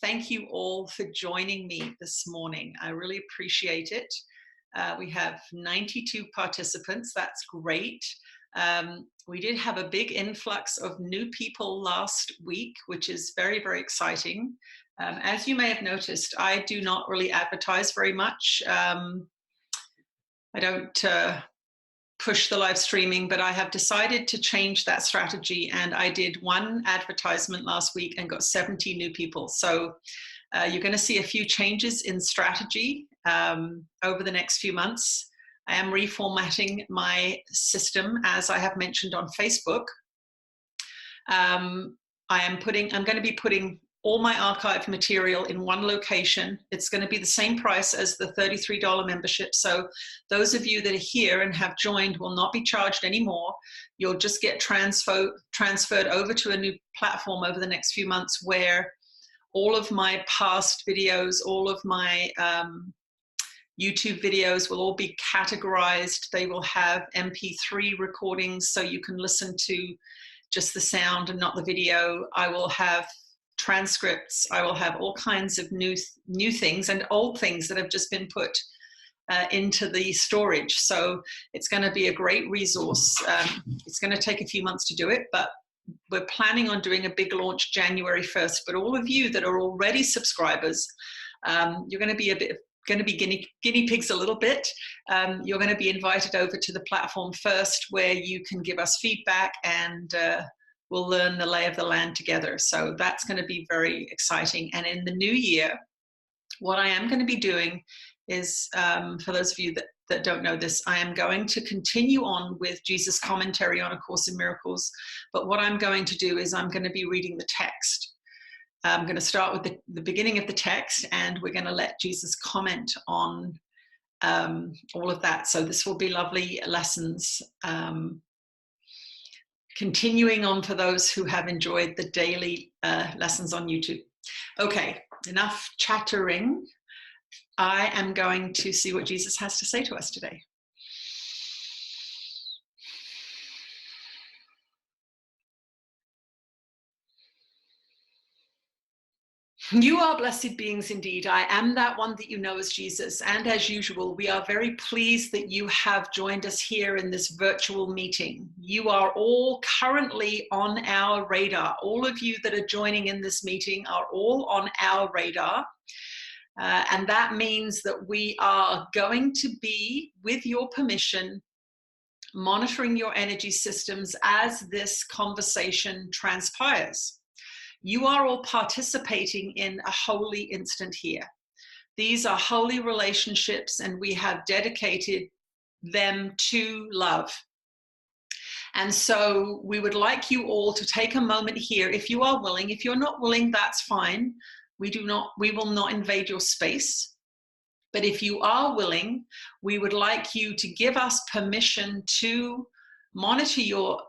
Thank you all for joining me this morning. I really appreciate it. We have 92 participants. That's great. We did have a big influx of new people last week, which is very, very exciting. As you may have noticed, I do not really advertise very much. I don't push the live streaming, but I have decided to change that strategy. And I did one advertisement last week and got 70 new people. So you're going to see a few changes in strategy over the next few months. I am reformatting my system, as I have mentioned on Facebook. I'm going to be putting all my archived material in one location. It's going to be the same price as the $33 membership. So those of you that are here and have joined will not be charged anymore. You'll just get transferred over to a new platform over the next few months, where all of my past videos, all of my YouTube videos will all be categorized. They will have MP3 recordings, so you can listen to just the sound and not the video. I will have transcripts. I will have all kinds of new things and old things that have just been put into the storage. So it's going to be a great resource. It's going to take a few months to do it, but we're planning on doing a big launch January 1st. But all of you that are already subscribers, you're going to be guinea pigs a little bit. You're going to be invited over to the platform first, where you can give us feedback, and we'll learn the lay of the land together. So that's going to be very exciting. And in the new year, what I am going to be doing is, for those of you that don't know this, I am going to continue on with Jesus' commentary on A Course in Miracles. But what I'm going to do is I'm going to be reading the text. I'm going to start with the beginning of the text, and we're going to let Jesus comment on all of that. So this will be lovely lessons. Continuing on for those who have enjoyed the daily lessons on YouTube. Okay, enough chattering. I am going to see what Jesus has to say to us today. You are blessed beings indeed. I am that one that you know as Jesus. And as usual, we are very pleased that you have joined us here in this virtual meeting. You are all currently on our radar. All of you that are joining in this meeting are all on our radar. And that means that we are going to be, with your permission, monitoring your energy systems as this conversation transpires. You are all participating in a holy instant here. These are holy relationships, and we have dedicated them to love. And so we would like you all to take a moment here, if you are willing. If you're not willing, that's fine. We will not invade your space. But if you are willing, we would like you to give us permission to monitor your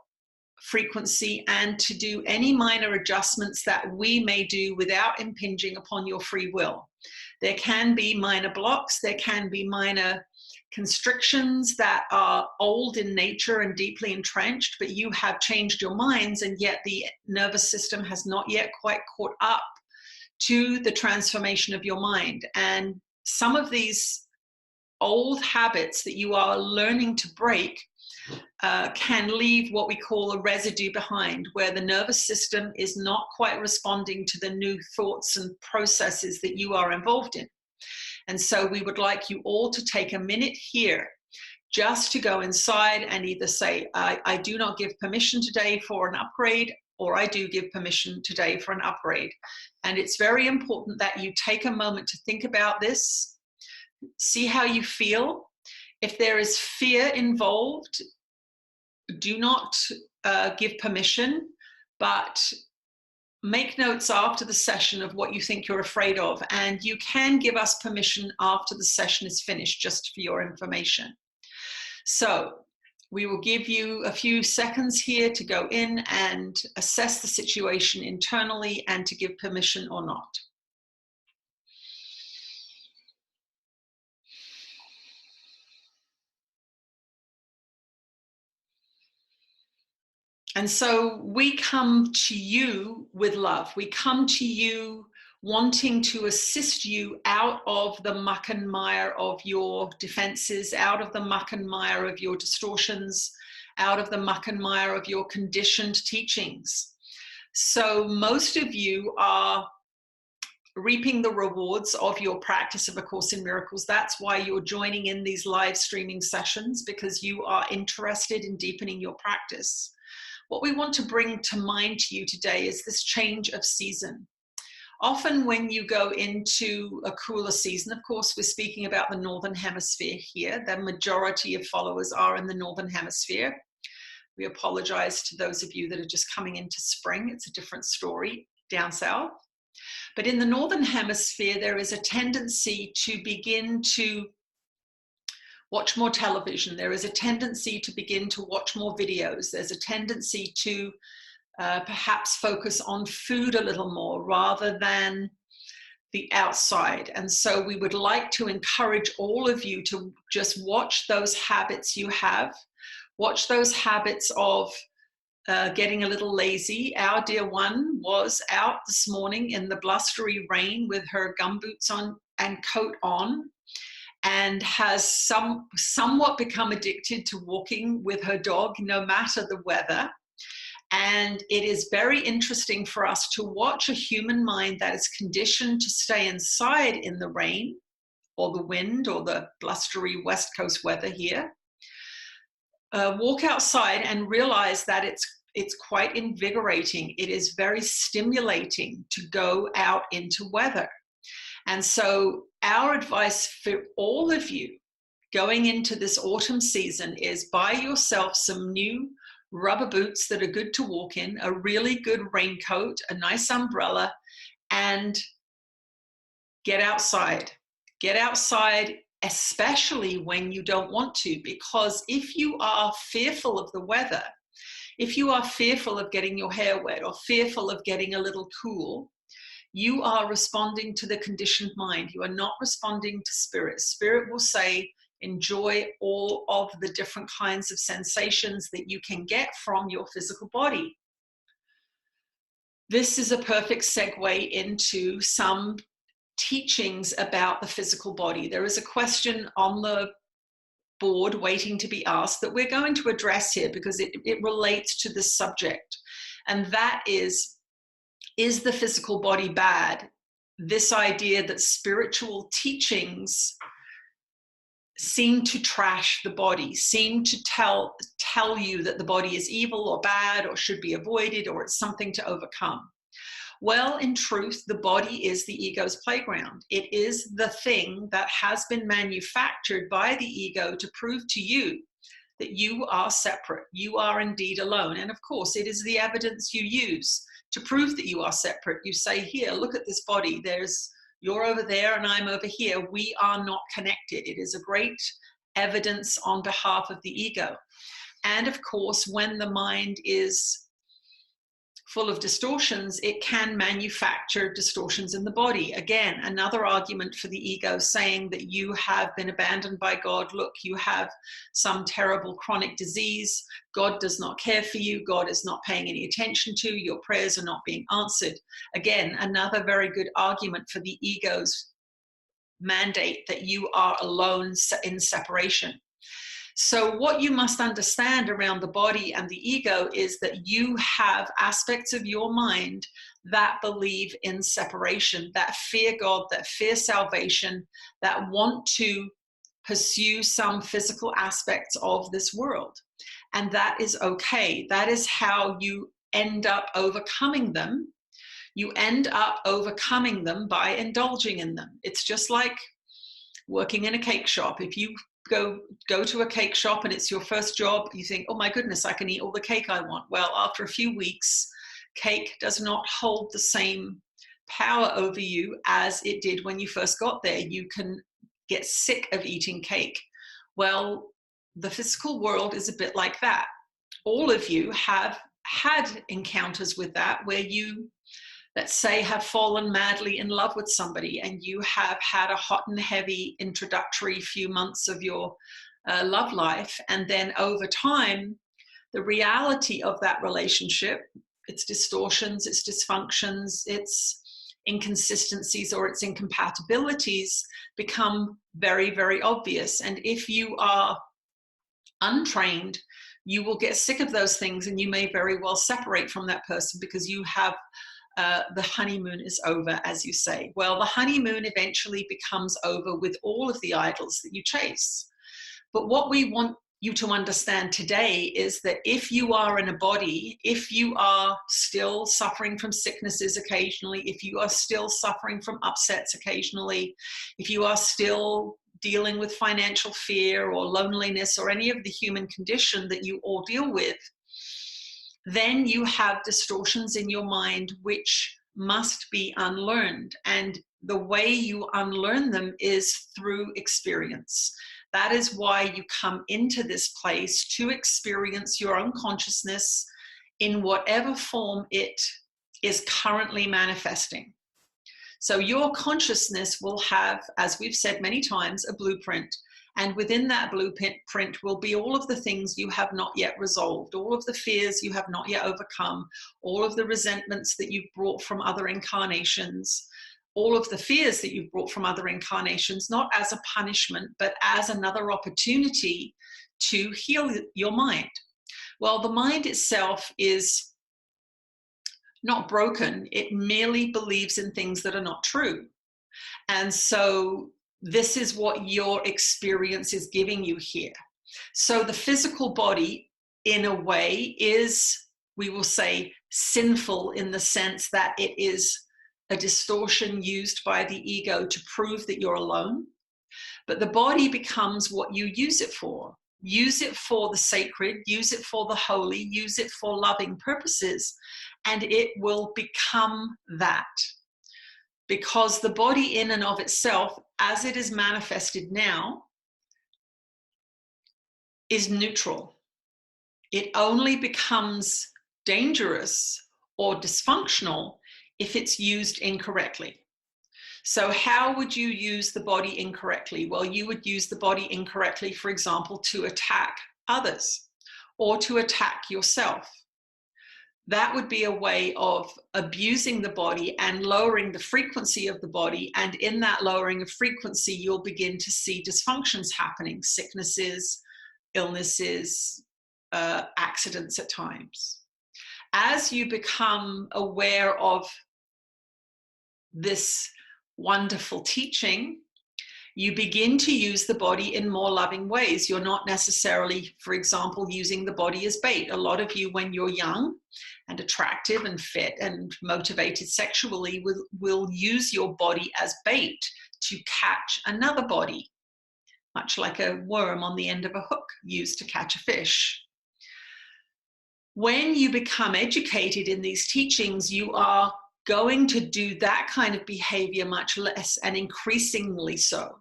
frequency and to do any minor adjustments that we may do without impinging upon your free will. There can be minor blocks, there can be minor constrictions that are old in nature and deeply entrenched, but you have changed your minds, and yet the nervous system has not yet quite caught up to the transformation of your mind. And some of these old habits that you are learning to break can leave what we call a residue behind, where the nervous system is not quite responding to the new thoughts and processes that you are involved in. And so we would like you all to take a minute here just to go inside and either say, I do not give permission today for an upgrade, or I do give permission today for an upgrade. And it's very important that you take a moment to think about this, see how you feel. If there is fear involved, do not give permission, but make notes after the session of what you think you're afraid of. And you can give us permission after the session is finished, just for your information. So we will give you a few seconds here to go in and assess the situation internally and to give permission or not. And so we come to you with love. We come to you wanting to assist you out of the muck and mire of your defenses, out of the muck and mire of your distortions, out of the muck and mire of your conditioned teachings. So most of you are reaping the rewards of your practice of A Course in Miracles. That's why you're joining in these live streaming sessions, because you are interested in deepening your practice. What we want to bring to mind to you today is this change of season. Often when you go into a cooler season, of course, we're speaking about the Northern Hemisphere here. The majority of followers are in the Northern Hemisphere. We apologize to those of you that are just coming into spring. It's a different story down south. But in the Northern Hemisphere, there is a tendency to begin to watch more television. There is a tendency to begin to watch more videos. There's a tendency to perhaps focus on food a little more rather than the outside. And so we would like to encourage all of you to just watch those habits you have. Watch those habits of getting a little lazy. Our dear one was out this morning in the blustery rain with her gumboots on and coat on, and has somewhat become addicted to walking with her dog no matter the weather. And it is very interesting for us to watch a human mind that is conditioned to stay inside in the rain or the wind or the blustery West Coast weather here. Walk outside and realize that it's quite invigorating. It is very stimulating to go out into weather. And so our advice for all of you going into this autumn season is buy yourself some new rubber boots that are good to walk in, a really good raincoat, a nice umbrella, and get outside. Get outside, especially when you don't want to, because if you are fearful of the weather, if you are fearful of getting your hair wet or fearful of getting a little cool, you are responding to the conditioned mind. You are not responding to spirit. Spirit will say, enjoy all of the different kinds of sensations that you can get from your physical body. This is a perfect segue into some teachings about the physical body. There is a question on the board waiting to be asked that we're going to address here because it relates to this subject. And that is the physical body bad? This idea that spiritual teachings seem to trash the body, seem to tell you that the body is evil or bad or should be avoided or it's something to overcome. Well, in truth, the body is the ego's playground. It is the thing that has been manufactured by the ego to prove to you that you are separate. You are indeed alone. And of course, it is the evidence you use to prove that you are separate. You say, here, look at this body. You're over there and I'm over here. We are not connected. It is a great evidence on behalf of the ego. And of course, when the mind is full of distortions, it can manufacture distortions in the body. Again, another argument for the ego saying that you have been abandoned by God. Look, you have some terrible chronic disease. God does not care for you. God is not paying any attention to you. Your prayers are not being answered. Again, another very good argument for the ego's mandate that you are alone in separation. So what you must understand around the body and the ego is that you have aspects of your mind that believe in separation, that fear God, that fear salvation, that want to pursue some physical aspects of this world. And that is okay. That is how you end up overcoming them. You end up overcoming them by indulging in them. It's just like working in a cake shop. If you go to a cake shop and it's your first job, you think, oh my goodness, I can eat all the cake I want. Well, after a few weeks, cake does not hold the same power over you as it did when you first got there. You can get sick of eating cake. Well, the physical world is a bit like that. All of you have had encounters with that where you, let's say, have fallen madly in love with somebody and you have had a hot and heavy introductory few months of your love life. And then over time, the reality of that relationship, its distortions, its dysfunctions, its inconsistencies or its incompatibilities become very, very obvious. And if you are untrained, you will get sick of those things, and you may very well separate from that person because you have the honeymoon is over, as you say. Well, the honeymoon eventually becomes over with all of the idols that you chase. But what we want you to understand today is that if you are in a body, if you are still suffering from sicknesses occasionally, if you are still suffering from upsets occasionally, if you are still dealing with financial fear or loneliness or any of the human condition that you all deal with, then you have distortions in your mind which must be unlearned. And the way you unlearn them is through experience. That is why you come into this place, to experience your own consciousness in whatever form it is currently manifesting. So your consciousness will have, as we've said many times, a blueprint. And within that blueprint will be all of the things you have not yet resolved, all of the fears you have not yet overcome, all of the resentments that you've brought from other incarnations, all of the fears that you've brought from other incarnations, not as a punishment, but as another opportunity to heal your mind. Well, the mind itself is not broken. It merely believes in things that are not true. And so this is what your experience is giving you here. So the physical body, in a way, is, we will say, sinful in the sense that it is a distortion used by the ego to prove that you're alone. But the body becomes what you use it for. Use it for the sacred, use it for the holy, use it for loving purposes, and it will become that. Because the body in and of itself, as it is manifested now, is neutral. It only becomes dangerous or dysfunctional if it's used incorrectly. So how would you use the body incorrectly? Well, you would use the body incorrectly, for example, to attack others or to attack yourself. That would be a way of abusing the body and lowering the frequency of the body. And in that lowering of frequency, you'll begin to see dysfunctions happening, sicknesses, illnesses, accidents at times. As you become aware of this wonderful teaching, you begin to use the body in more loving ways. You're not necessarily, for example, using the body as bait. A lot of you, when you're young and attractive and fit and motivated sexually, will use your body as bait to catch another body, much like a worm on the end of a hook used to catch a fish. When you become educated in these teachings, you are going to do that kind of behavior much less, and increasingly so.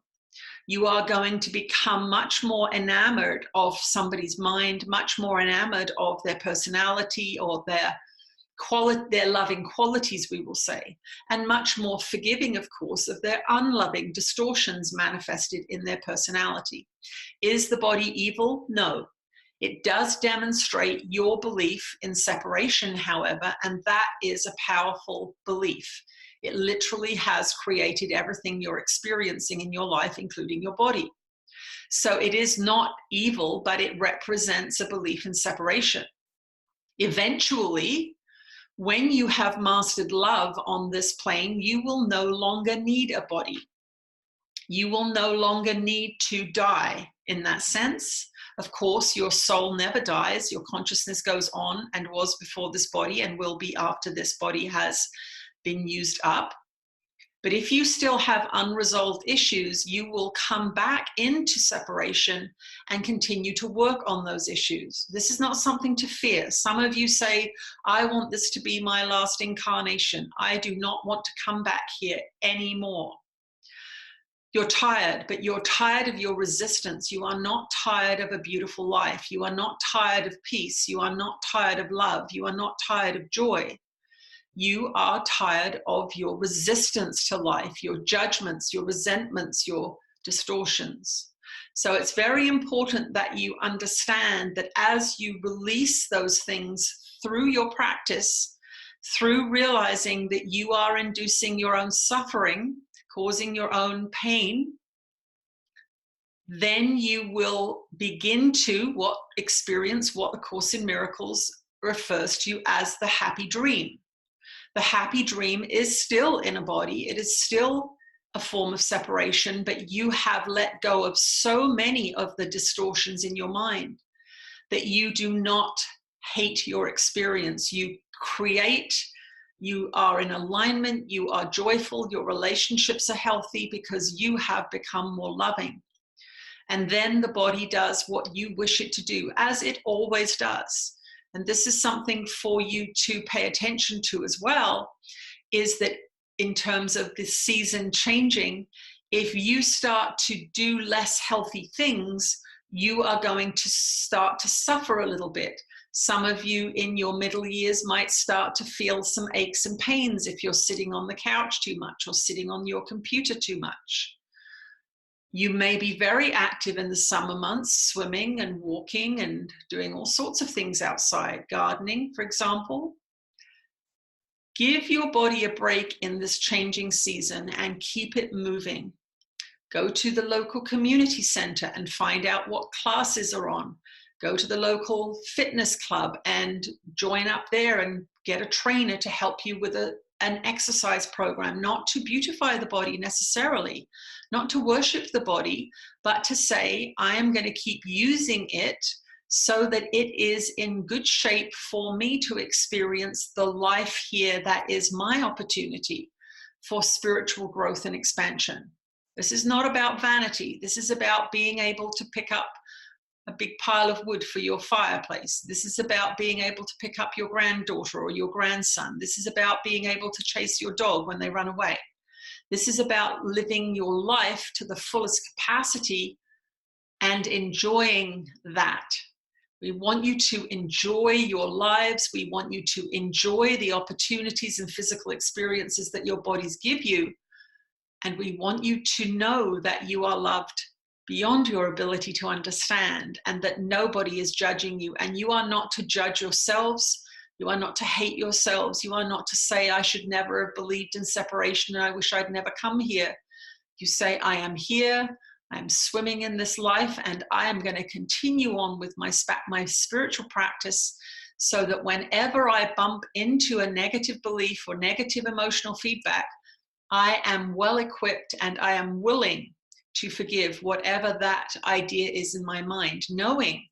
You are going to become much more enamored of somebody's mind, much more enamored of their personality or their loving qualities, we will say, and much more forgiving, of course, of their unloving distortions manifested in their personality. Is the body evil? No. It does demonstrate your belief in separation, however, and that is a powerful belief. It literally has created everything you're experiencing in your life, including your body. So it is not evil, but it represents a belief in separation. Eventually, when you have mastered love on this plane, you will no longer need a body. You will no longer need to die in that sense. Of course, your soul never dies. Your consciousness goes on and was before this body and will be after this body has been used up. But if you still have unresolved issues, you will come back into separation and continue to work on those issues. This is not something to fear. Some of you say, I want this to be my last incarnation. I do not want to come back here anymore. You're tired, but you're tired of your resistance. You are not tired of a beautiful life. You are not tired of peace. You are not tired of love. You are not tired of joy. You are tired of your resistance to life, your judgments, your resentments, your distortions. So it's very important that you understand that as you release those things through your practice, through realizing that you are inducing your own suffering, causing your own pain, then you will begin to experience what the Course in Miracles refers to as the happy dream. The happy dream is still in a body. It is still a form of separation, but you have let go of so many of the distortions in your mind that you do not hate your experience. You create, you are in alignment, you are joyful, your relationships are healthy because you have become more loving. And then the body does what you wish it to do, as it always does. And this is something for you to pay attention to as well, is that in terms of this season changing, if you start to do less healthy things, you are going to start to suffer a little bit. Some of you in your middle years might start to feel some aches and pains if you're sitting on the couch too much or sitting on your computer too much. You may be very active in the summer months, swimming and walking and doing all sorts of things outside, gardening, for example. Give your body a break in this changing season and keep it moving. Go to the local community center and find out what classes are on. Go to the local fitness club and join up there and get a trainer to help you with an exercise program, not to beautify the body necessarily, not to worship the body, but to say, I am going to keep using it so that it is in good shape for me to experience the life here that is my opportunity for spiritual growth and expansion. This is not about vanity. This is about being able to pick up a big pile of wood for your fireplace. This is about being able to pick up your granddaughter or your grandson. This is about being able to chase your dog when they run away. This is about living your life to the fullest capacity and enjoying that. We want you to enjoy your lives. We want you to enjoy the opportunities and physical experiences that your bodies give you. And we want you to know that you are loved beyond your ability to understand, and that nobody is judging you. And you are not to judge yourselves. You are not to hate yourselves. You are not to say, I should never have believed in separation and I wish I'd never come here. You say, I am here. I'm swimming in this life, and I am going to continue on with my spiritual practice so that whenever I bump into a negative belief or negative emotional feedback, I am well equipped and I am willing to forgive whatever that idea is in my mind, knowing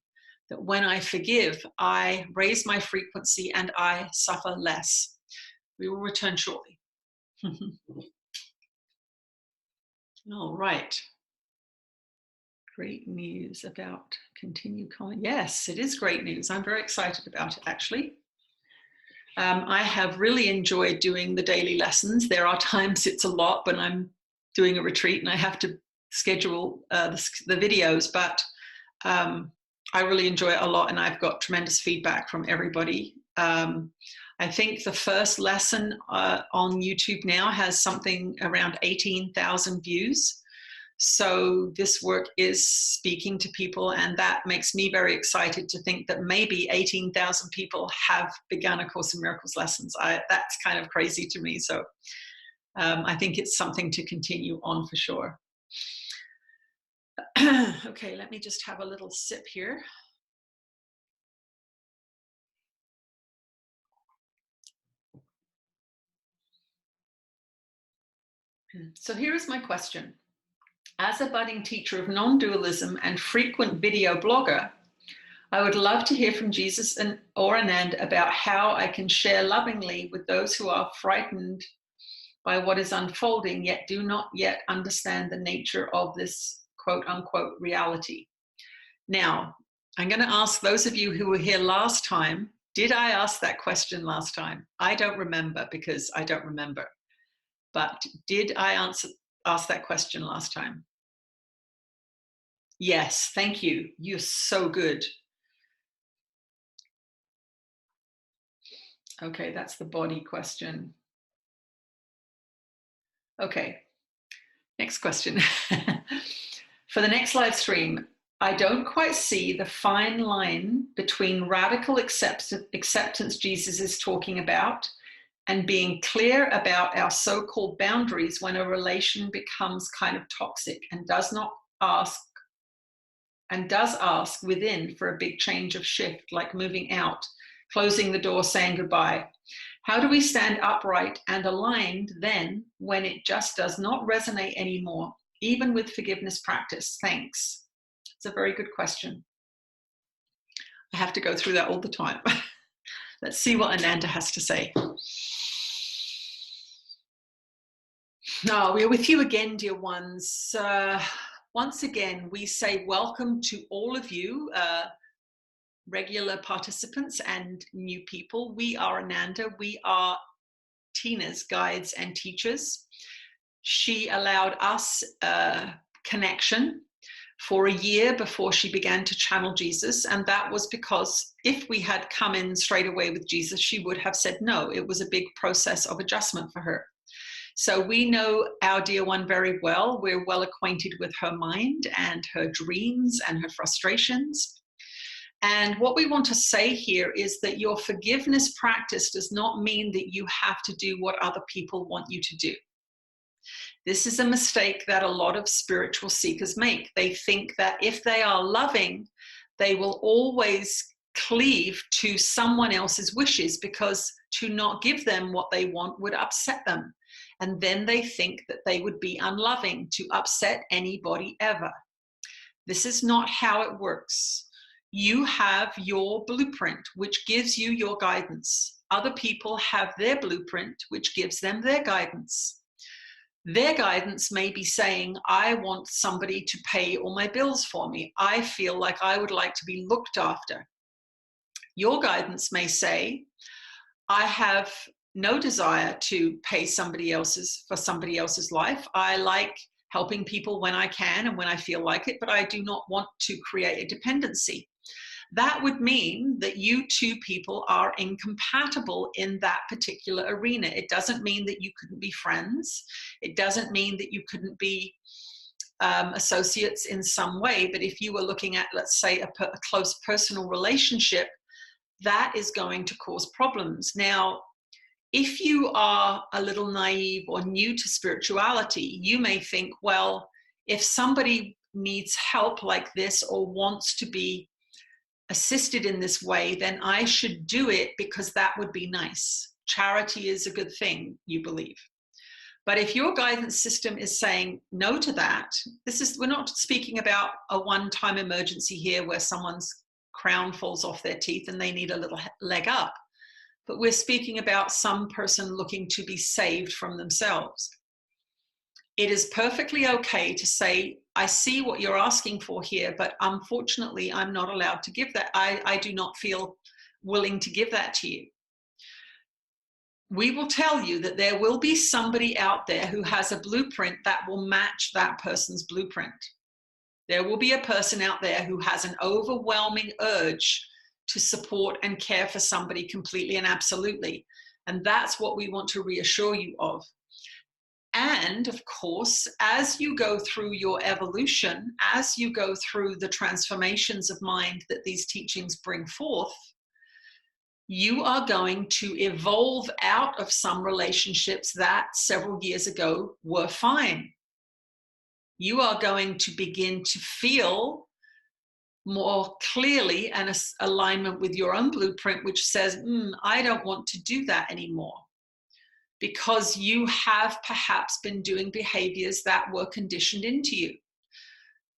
that when I forgive, I raise my frequency and I suffer less. We will return shortly. All right. Great news about continued comment. Yes, it is great news. I'm very excited about it, actually. I have really enjoyed doing the daily lessons. There are times it's a lot when I'm doing a retreat and I have to schedule the videos, but I really enjoy it a lot, and I've got tremendous feedback from everybody. I think the first lesson on YouTube now has something around 18,000 views. So this work is speaking to people, and that makes me very excited to think that maybe 18,000 people have begun A Course in Miracles lessons. That's kind of crazy to me. So I think it's something to continue on for sure. Okay, let me just have a little sip here. So here is my question. As a budding teacher of non-dualism and frequent video blogger, I would love to hear from Jesus or Ananda about how I can share lovingly with those who are frightened by what is unfolding, yet do not yet understand the nature of this quote unquote reality. Now, I'm going to ask those of you who were here last time, did I ask that question last time? I don't remember because I don't remember. But did I ask that question last time? Yes, thank you. You're so good. Okay, that's the body question. Okay, next question. For the next live stream, I don't quite see the fine line between radical acceptance Jesus is talking about and being clear about our so-called boundaries when a relation becomes kind of toxic and does ask within for a big change of shift, like moving out, closing the door, saying goodbye. How do we stand upright and aligned then when it just does not resonate anymore, even with forgiveness practice? Thanks. It's a very good question. I have to go through that all the time. Let's see what Ananda has to say. We are with you again, dear ones. Once again, we say welcome to all of you, regular participants and new people. We are Ananda. We are Tina's guides and teachers. She allowed us a connection for a year before she began to channel Jesus. And that was because if we had come in straight away with Jesus, she would have said no. It was a big process of adjustment for her. So we know our dear one very well. We're well acquainted with her mind and her dreams and her frustrations. And what we want to say here is that your forgiveness practice does not mean that you have to do what other people want you to do. This is a mistake that a lot of spiritual seekers make. They think that if they are loving, they will always cleave to someone else's wishes, because to not give them what they want would upset them. And then they think that they would be unloving to upset anybody ever. This is not how it works. You have your blueprint, which gives you your guidance. Other people have their blueprint, which gives them their guidance. Their guidance may be saying, I want somebody to pay all my bills for me. I feel like I would like to be looked after. Your guidance may say, I have no desire to pay for somebody else's life. I like helping people when I can and when I feel like it, but I do not want to create a dependency. That would mean that you two people are incompatible in that particular arena. It doesn't mean that you couldn't be friends. It doesn't mean that you couldn't be associates in some way. But if you were looking at, let's say, a close personal relationship, that is going to cause problems. Now, if you are a little naive or new to spirituality, you may think, well, if somebody needs help like this or wants to be assisted in this way, then I should do it because that would be nice. Charity is a good thing, you believe. But if your guidance system is saying no to that, we're not speaking about a one-time emergency here where someone's crown falls off their teeth and they need a little leg up. But we're speaking about some person looking to be saved from themselves. It is perfectly okay to say, I see what you're asking for here, but unfortunately, I'm not allowed to give that. I do not feel willing to give that to you. We will tell you that there will be somebody out there who has a blueprint that will match that person's blueprint. There will be a person out there who has an overwhelming urge to support and care for somebody completely and absolutely. And that's what we want to reassure you of. And of course, as you go through your evolution, as you go through the transformations of mind that these teachings bring forth, you are going to evolve out of some relationships that several years ago were fine. You are going to begin to feel more clearly an alignment with your own blueprint, which says, I don't want to do that anymore. Because you have perhaps been doing behaviors that were conditioned into you.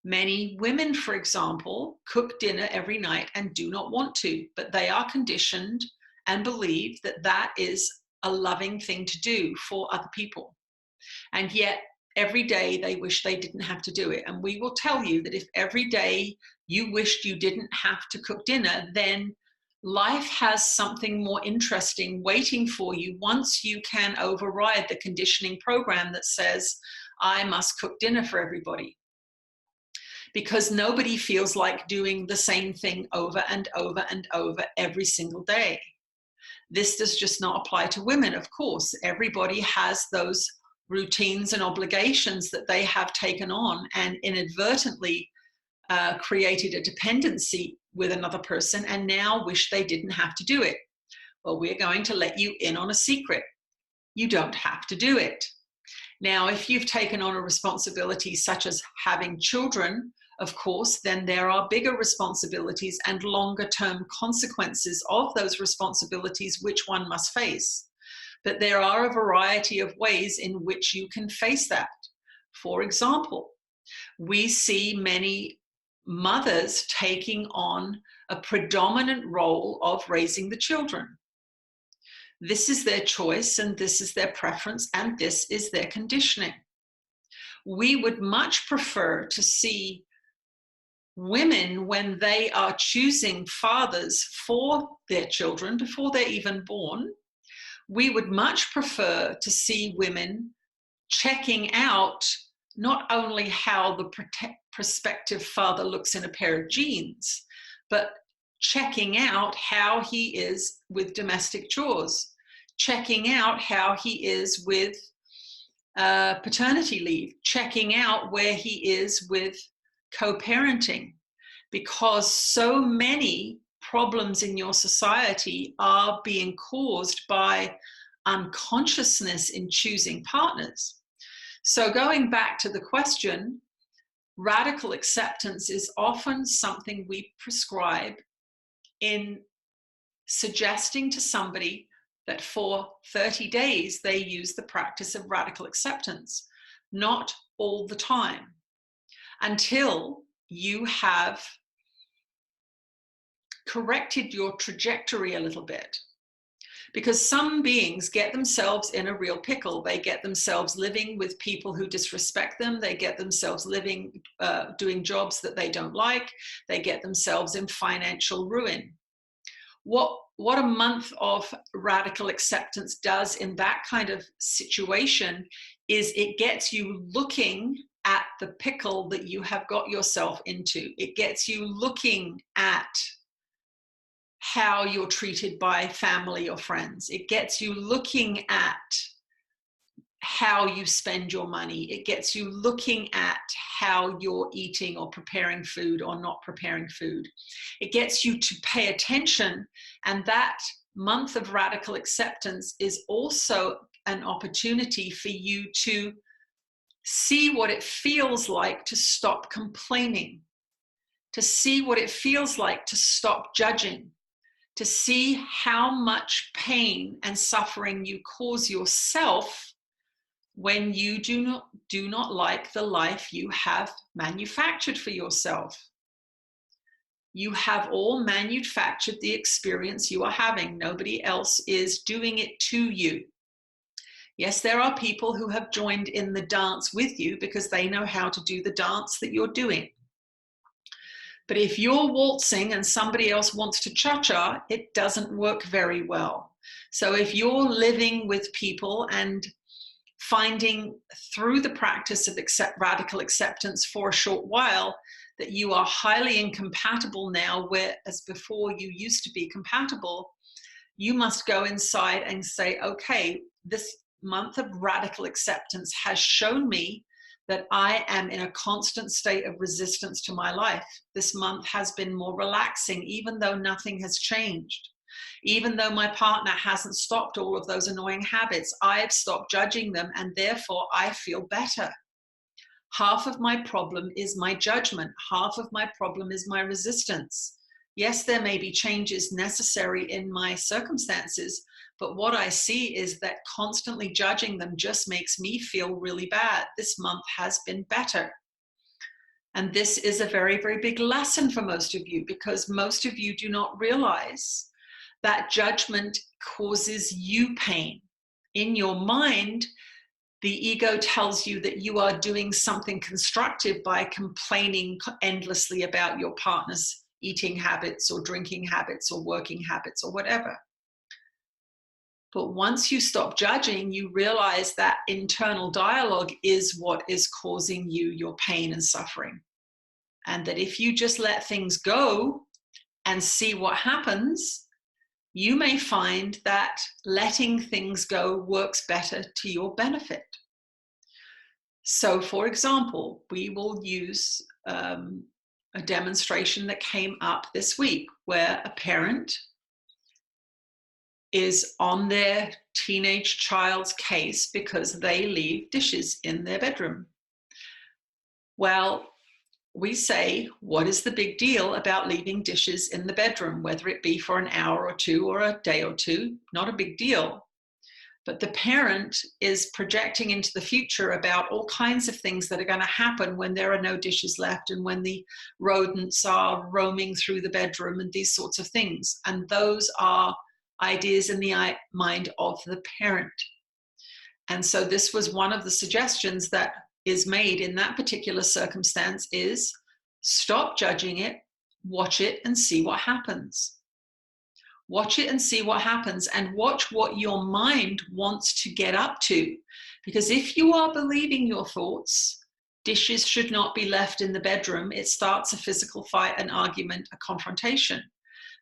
Many women, for example, cook dinner every night and do not want to, but they are conditioned and believe that that is a loving thing to do for other people. And yet, every day they wish they didn't have to do it. And we will tell you that if every day you wished you didn't have to cook dinner, then life has something more interesting waiting for you once you can override the conditioning program that says, I must cook dinner for everybody. Because nobody feels like doing the same thing over and over and over every single day. This does just not apply to women, of course. Everybody has those routines and obligations that they have taken on and inadvertently created a dependency with another person and now wish they didn't have to do it. Well, we're going to let you in on a secret. you don't have to do it. Now, if you've taken on a responsibility such as having children, of course, then there are bigger responsibilities and longer term consequences of those responsibilities which one must face. But there are a variety of ways in which you can face that. For example, we see many mothers taking on a predominant role of raising the children. This is their choice, and this is their preference, and this is their conditioning. We would much prefer to see women, when they are choosing fathers for their children before they're even born, we would much prefer to see women checking out not only how the prospective father looks in a pair of jeans, but checking out how he is with domestic chores, checking out how he is with paternity leave, checking out where he is with co-parenting, because so many problems in your society are being caused by unconsciousness in choosing partners. So going back to the question, radical acceptance is often something we prescribe in suggesting to somebody that for 30 days they use the practice of radical acceptance, not all the time, until you have corrected your trajectory a little bit. Because some beings get themselves in a real pickle. They get themselves living with people who disrespect them. They get themselves living, doing jobs that they don't like. They get themselves in financial ruin. What a month of radical acceptance does in that kind of situation is it gets you looking at the pickle that you have got yourself into. It gets you looking at how you're treated by family or friends. It gets you looking at how you spend your money. It gets you looking at how you're eating or preparing food or not preparing food. It gets you to pay attention, and that month of radical acceptance is also an opportunity for you to see what it feels like to stop complaining, to see what it feels like to stop judging, to see how much pain and suffering you cause yourself when you do not like the life you have manufactured for yourself. You have all manufactured the experience you are having. Nobody else is doing it to you. Yes, there are people who have joined in the dance with you because they know how to do the dance that you're doing. But if you're waltzing and somebody else wants to cha-cha, it doesn't work very well. So if you're living with people and finding through the practice of radical acceptance for a short while that you are highly incompatible now, whereas before you used to be compatible, you must go inside and say, okay, this month of radical acceptance has shown me that I am in a constant state of resistance to my life. This month has been more relaxing, even though nothing has changed. Even though my partner hasn't stopped all of those annoying habits, I've stopped judging them, and therefore I feel better. Half of my problem is my judgment. Half of my problem is my resistance. Yes, there may be changes necessary in my circumstances, but what I see is that constantly judging them just makes me feel really bad. This month has been better. And this is a very, very big lesson for most of you, because most of you do not realize that judgment causes you pain. In your mind, the ego tells you that you are doing something constructive by complaining endlessly about your partner's eating habits or drinking habits or working habits or whatever. But once you stop judging, you realize that internal dialogue is what is causing you your pain and suffering. And that if you just let things go and see what happens, you may find that letting things go works better to your benefit. So, for example, we will use a demonstration that came up this week where a parent is on their teenage child's case because they leave dishes in their bedroom. Well, we say, what is the big deal about leaving dishes in the bedroom, whether it be for an hour or two or a day or two? Not a big deal. But the parent is projecting into the future about all kinds of things that are going to happen when there are no dishes left and when the rodents are roaming through the bedroom and these sorts of things. And those are ideas in the mind of the parent. And so this was one of the suggestions that is made in that particular circumstance is stop judging it, watch it and see what happens. Watch it and see what happens, and watch what your mind wants to get up to. Because if you are believing your thoughts, dishes should not be left in the bedroom, it starts a physical fight, an argument, a confrontation.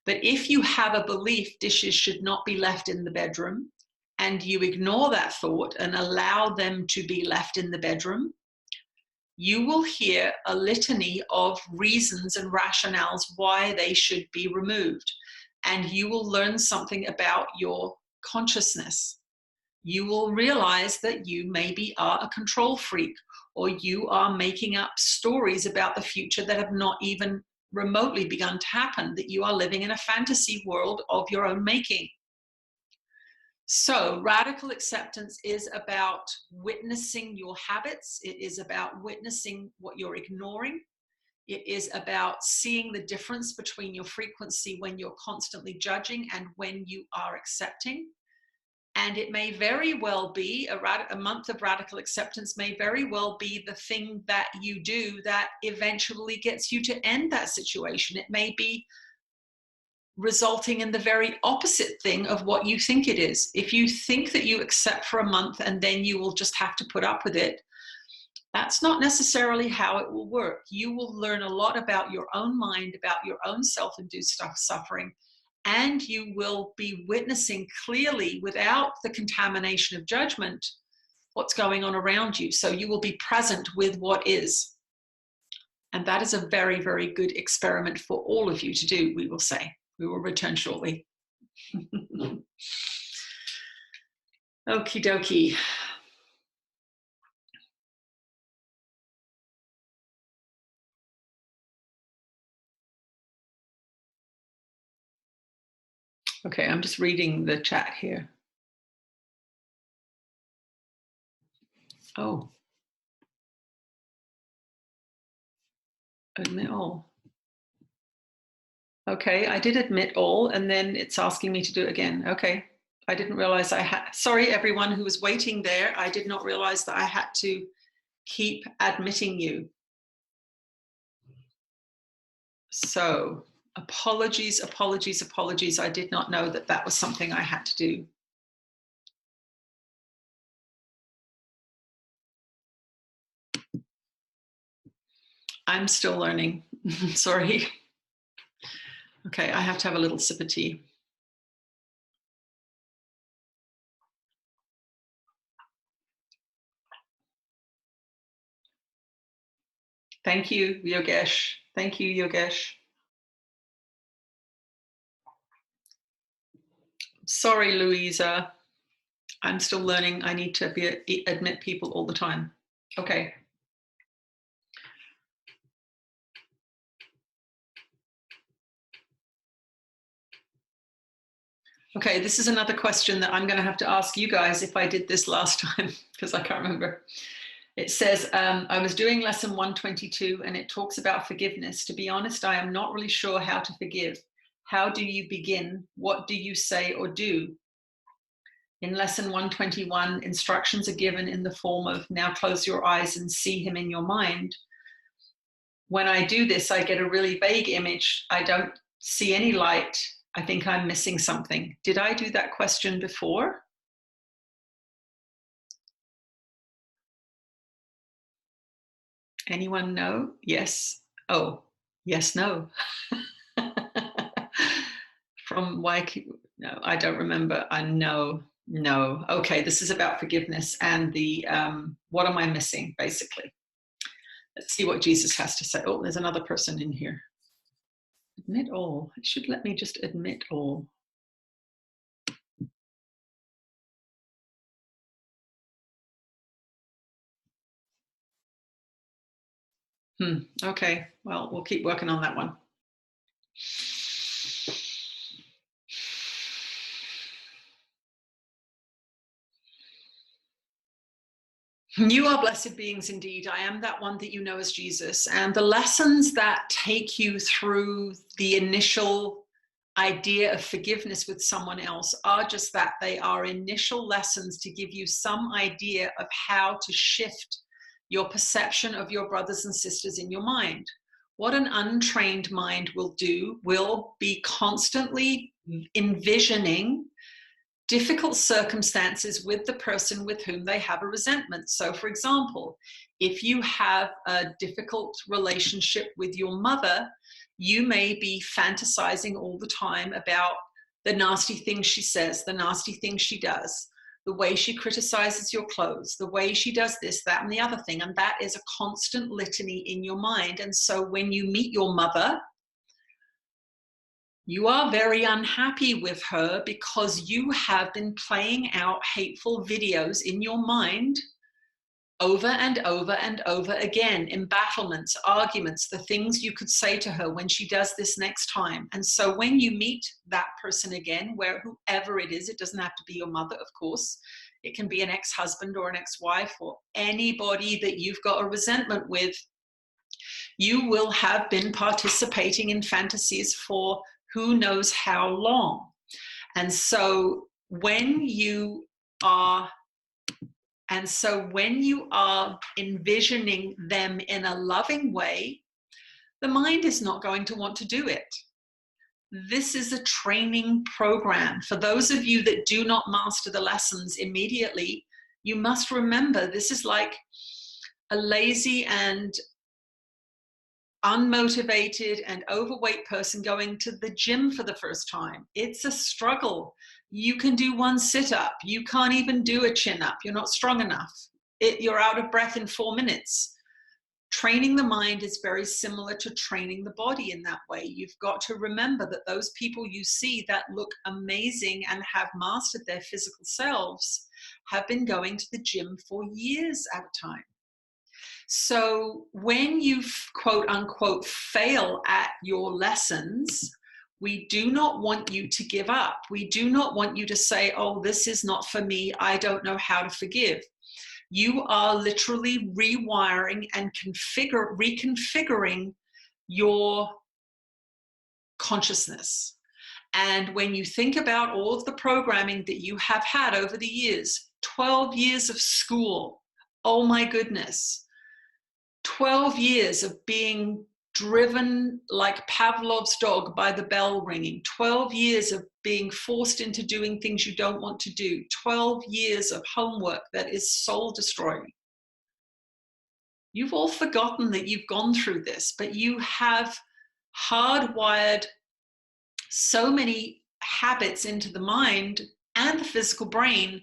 But if you have a belief dishes should not be left in the bedroom, and you ignore that thought and allow them to be left in the bedroom, you will hear a litany of reasons and rationales why they should be removed. And you will learn something about your consciousness. You will realize that you maybe are a control freak, or you are making up stories about the future that have not even remotely begun to happen, that you are living in a fantasy world of your own making. So radical acceptance is about witnessing your habits. It is about witnessing what you're ignoring. It is about seeing the difference between your frequency when you're constantly judging and when you are accepting. And it may very well be a month of radical acceptance may very well be the thing that you do that eventually gets you to end that situation. It may be resulting in the very opposite thing of what you think it is. If you think that you accept for a month and then you will just have to put up with it, that's not necessarily how it will work. You will learn a lot about your own mind, about your own self-induced suffering, and you will be witnessing clearly, without the contamination of judgment, what's going on around you. So you will be present with what is. And that is a very, very good experiment for all of you to do, we will say. We will return shortly. Okie dokie. Okay, I'm just reading the chat here. Oh. Admit all. Okay, I did admit all, and then it's asking me to do it again. Okay, I didn't realize I had, sorry everyone who was waiting there, I did not realize that I had to keep admitting you. So apologies, apologies, apologies. I did not know that that was something I had to do. I'm still learning, sorry. Okay, I have to have a little sip of tea. Thank you, Yogesh. Thank you, Yogesh. Sorry, Louisa. I'm still learning. I need to admit people all the time. Okay. Okay, this is another question that I'm going to have to ask you guys if I did this last time, because I can't remember. It says, I was doing lesson 122 and it talks about forgiveness. To be honest, I am not really sure how to forgive. How do you begin? What do you say or do? In lesson 121, instructions are given in the form of now close your eyes and see him in your mind. When I do this, I get a really vague image. I don't see any light. I think I'm missing something. Did I do that question before? Anyone know? Yes. Oh, yes, no. From why? No, I don't remember. I know. No. Okay, this is about forgiveness and the what am I missing, basically. Let's see what Jesus has to say. Oh, there's another person in here. Admit all. It should let me just admit all. Okay, well, we'll keep working on that one. You are blessed beings indeed. I am that one that you know as Jesus. And the lessons that take you through the initial idea of forgiveness with someone else are just that. They are initial lessons to give you some idea of how to shift your perception of your brothers and sisters in your mind. What an untrained mind will do will be constantly envisioning difficult circumstances with the person with whom they have a resentment. So, for example, if you have a difficult relationship with your mother, you may be fantasizing all the time about the nasty things she says, the nasty things she does, the way she criticizes your clothes, the way she does this, that, and the other thing. And that is a constant litany in your mind. And so when you meet your mother, you are very unhappy with her because you have been playing out hateful videos in your mind over and over and over again, embattlements, arguments, the things you could say to her when she does this next time. And so when you meet that person again, whoever it is, it doesn't have to be your mother, of course. It can be an ex-husband or an ex-wife or anybody that you've got a resentment with. You will have been participating in fantasies for who knows how long. And so when you are envisioning them in a loving way, the mind is not going to want to do it. This is a training program. For those of you that do not master the lessons immediately, you must remember this is like a lazy and unmotivated and overweight person going to the gym for the first time. It's a struggle. You can do one sit-up. You can't even do a chin-up. You're not strong enough. You're out of breath in 4 minutes. Training the mind is very similar to training the body in that way. You've got to remember that those people you see that look amazing and have mastered their physical selves have been going to the gym for years at a time. So when you quote unquote fail at your lessons, we do not want you to give up. We do not want you to say, oh, this is not for me. I don't know how to forgive. You are literally rewiring and reconfiguring your consciousness. And when you think about all of the programming that you have had over the years, 12 years of school, oh my goodness, 12 years of being driven like Pavlov's dog by the bell ringing, 12 years of being forced into doing things you don't want to do, 12 years of homework that is soul destroying. You've all forgotten that you've gone through this, but you have hardwired so many habits into the mind and the physical brain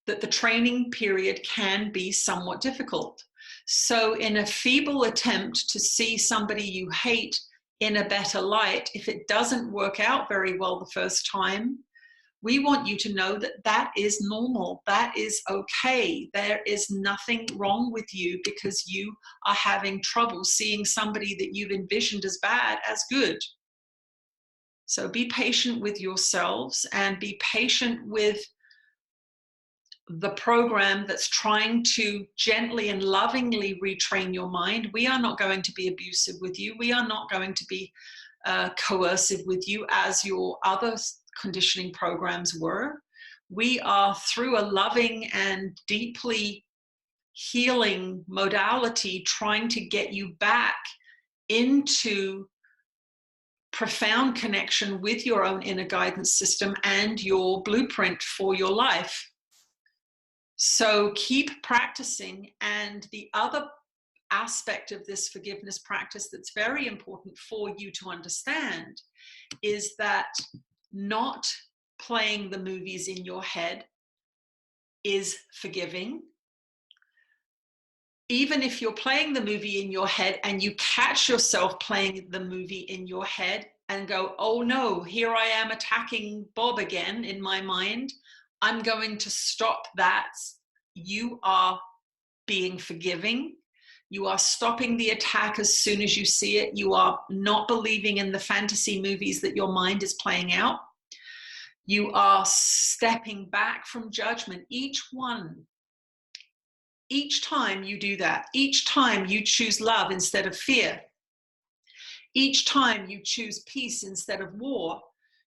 that the training period can be somewhat difficult. So in a feeble attempt to see somebody you hate in a better light, if it doesn't work out very well the first time, we want you to know that that is normal. That is okay. There is nothing wrong with you because you are having trouble seeing somebody that you've envisioned as bad as good. So be patient with yourselves and be patient with the program that's trying to gently and lovingly retrain your mind. We are not going to be abusive with you. We are not going to be coercive with you as your other conditioning programs were. We are through a loving and deeply healing modality trying to get you back into profound connection with your own inner guidance system and your blueprint for your life. So keep practicing. And the other aspect of this forgiveness practice that's very important for you to understand is that not playing the movies in your head is forgiving. Even if you're playing the movie in your head and you catch yourself playing the movie in your head and go, oh no, here I am attacking Bob again in my mind, I'm going to stop that. You are being forgiving. You are stopping the attack as soon as you see it. You are not believing in the fantasy movies that your mind is playing out. You are stepping back from judgment. Each time you do that, each time you choose love instead of fear, each time you choose peace instead of war,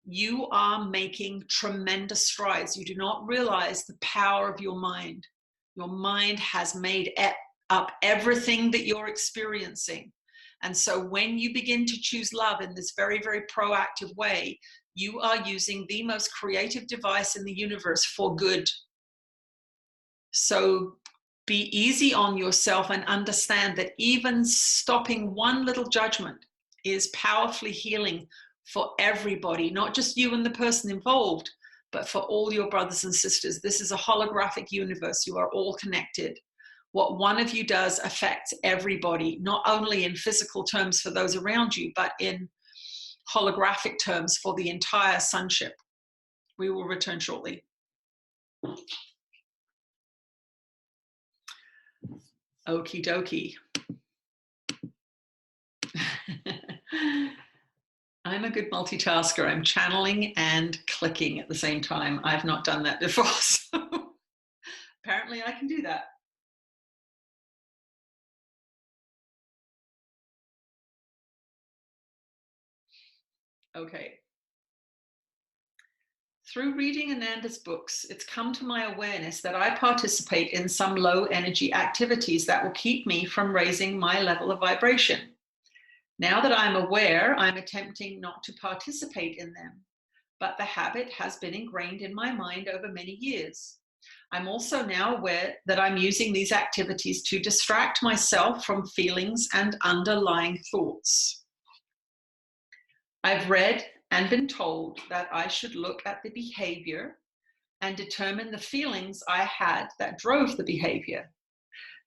you are making tremendous strides. You do not realize the power of your mind. Your mind has made up everything that you're experiencing. And so when you begin to choose love in this very, very proactive way, you are using the most creative device in the universe for good. So be easy on yourself and understand that even stopping one little judgment is powerfully healing for everybody, not just you and the person involved, but for all your brothers and sisters. This is a holographic universe. You are all connected. What one of you does affects everybody, not only in physical terms for those around you, but in holographic terms for the entire sonship. We will return shortly. Okie dokie. I'm a good multitasker. I'm channeling and clicking at the same time. I've not done that before, so apparently I can do that. Okay. Through reading Ananda's books, it's come to my awareness that I participate in some low energy activities that will keep me from raising my level of vibration. Now that I'm aware, I'm attempting not to participate in them, but the habit has been ingrained in my mind over many years. I'm also now aware that I'm using these activities to distract myself from feelings and underlying thoughts. I've read and been told that I should look at the behavior and determine the feelings I had that drove the behavior.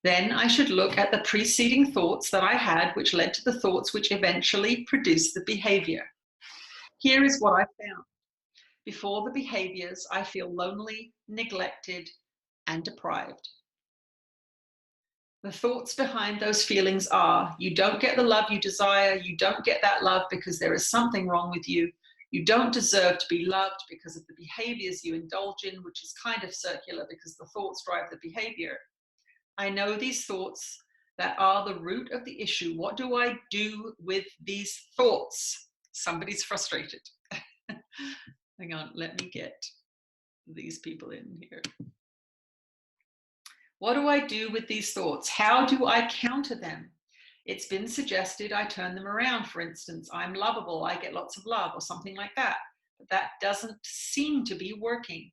Then I should look at the preceding thoughts that I had, which led to the thoughts which eventually produced the behavior. Here is what I found. Before the behaviors, I feel lonely, neglected, and deprived. The thoughts behind those feelings are, you don't get the love you desire, you don't get that love because there is something wrong with you, you don't deserve to be loved because of the behaviors you indulge in, which is kind of circular because the thoughts drive the behavior. I know these thoughts that are the root of the issue. What do I do with these thoughts? Somebody's frustrated. Hang on, let me get these people in here. What do I do with these thoughts? How do I counter them? It's been suggested I turn them around. For instance, I'm lovable, I get lots of love, or something like that. But that doesn't seem to be working.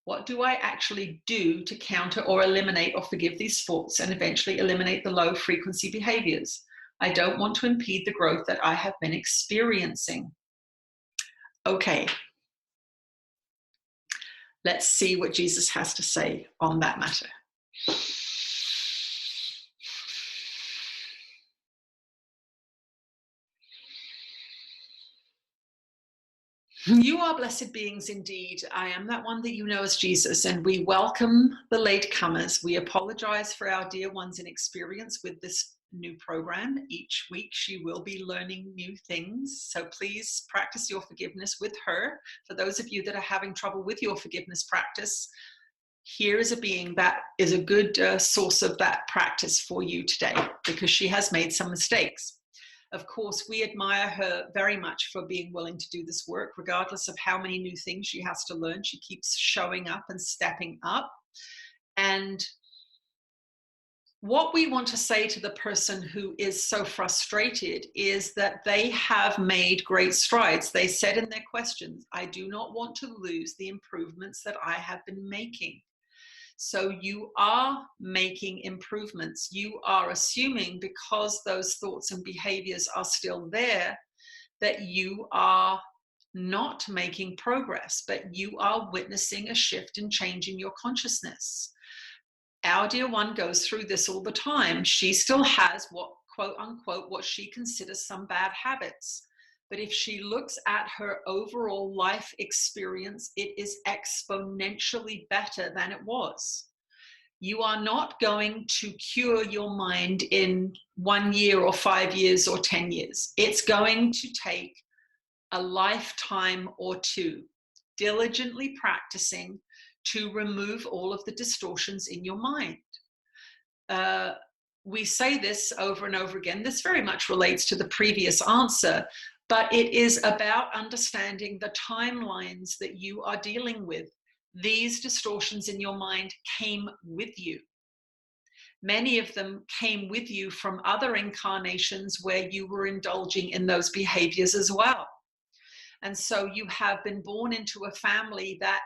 What do I actually do to counter or eliminate or forgive these thoughts and eventually eliminate the low frequency behaviors? I don't want to impede the growth that I have been experiencing. Okay. Let's see what Jesus has to say on that matter. You are blessed beings indeed. I am that one that you know as Jesus, and we welcome the latecomers. We apologize for our dear one's inexperience with this new program. Each week she will be learning new things, so please practice your forgiveness with her. For those of you that are having trouble with your forgiveness practice, here is a being that is a good source of that practice for you today, because she has made some mistakes. Of course, we admire her very much for being willing to do this work, regardless of how many new things she has to learn. She keeps showing up and stepping up. And what we want to say to the person who is so frustrated is that they have made great strides. They said in their questions, I do not want to lose the improvements that I have been making. So you are making improvements. You are assuming, because those thoughts and behaviors are still there, that you are not making progress, but you are witnessing a shift and change in your consciousness. Our dear one goes through this all the time. She still has what, quote unquote, what she considers some bad habits. But if she looks at her overall life experience, it is exponentially better than it was. You are not going to cure your mind in 1 year or 5 years or 10 years. It's going to take a lifetime or two, diligently practicing to remove all of the distortions in your mind. We say this over and over again. This very much relates to the previous answer, but it is about understanding the timelines that you are dealing with. These distortions in your mind came with you. Many of them came with you from other incarnations where you were indulging in those behaviors as well. And so you have been born into a family that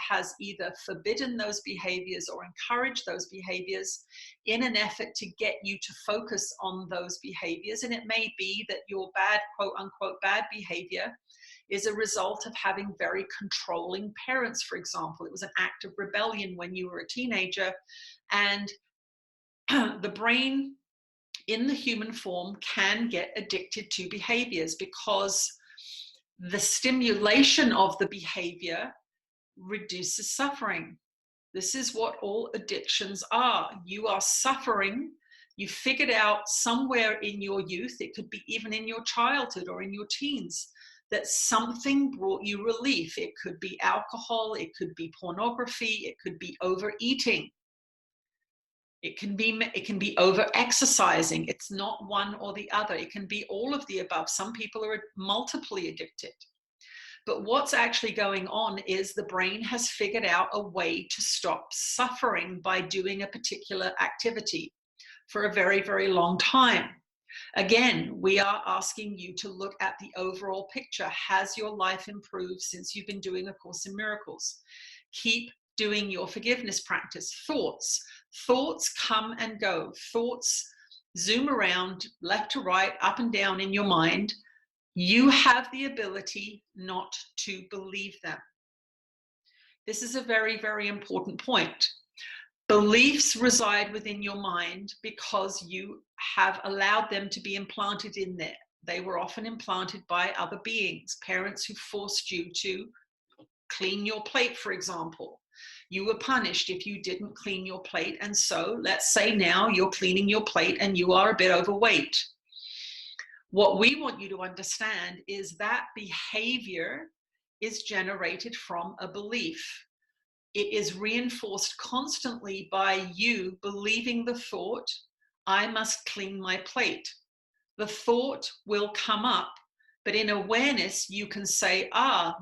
has either forbidden those behaviors or encouraged those behaviors in an effort to get you to focus on those behaviors. And it may be that your bad, quote unquote, bad behavior is a result of having very controlling parents, for example. It was an act of rebellion when you were a teenager. And the brain in the human form can get addicted to behaviors because the stimulation of the behavior reduces suffering. This is what all addictions are. You are suffering. You figured out somewhere in your youth, it could be even in your childhood or in your teens, that something brought you relief. It could be alcohol, it could be pornography, it could be overeating. It can be over exercising. It's not one or the other. It can be all of the above. Some people are multiply addicted. But what's actually going on is the brain has figured out a way to stop suffering by doing a particular activity for a very, very long time. Again, we are asking you to look at the overall picture. Has your life improved since you've been doing A Course in Miracles? Keep doing your forgiveness practice. Thoughts come and go. Thoughts zoom around left to right, up and down in your mind. You have the ability not to believe them. This is a very, very important point. Beliefs reside within your mind because you have allowed them to be implanted in there. They were often implanted by other beings, parents who forced you to clean your plate, for example. You were punished if you didn't clean your plate. And so let's say now you're cleaning your plate and you are a bit overweight. What we want you to understand is that behavior is generated from a belief. It is reinforced constantly by you believing the thought, I must clean my plate. The thought will come up, but in awareness, you can say,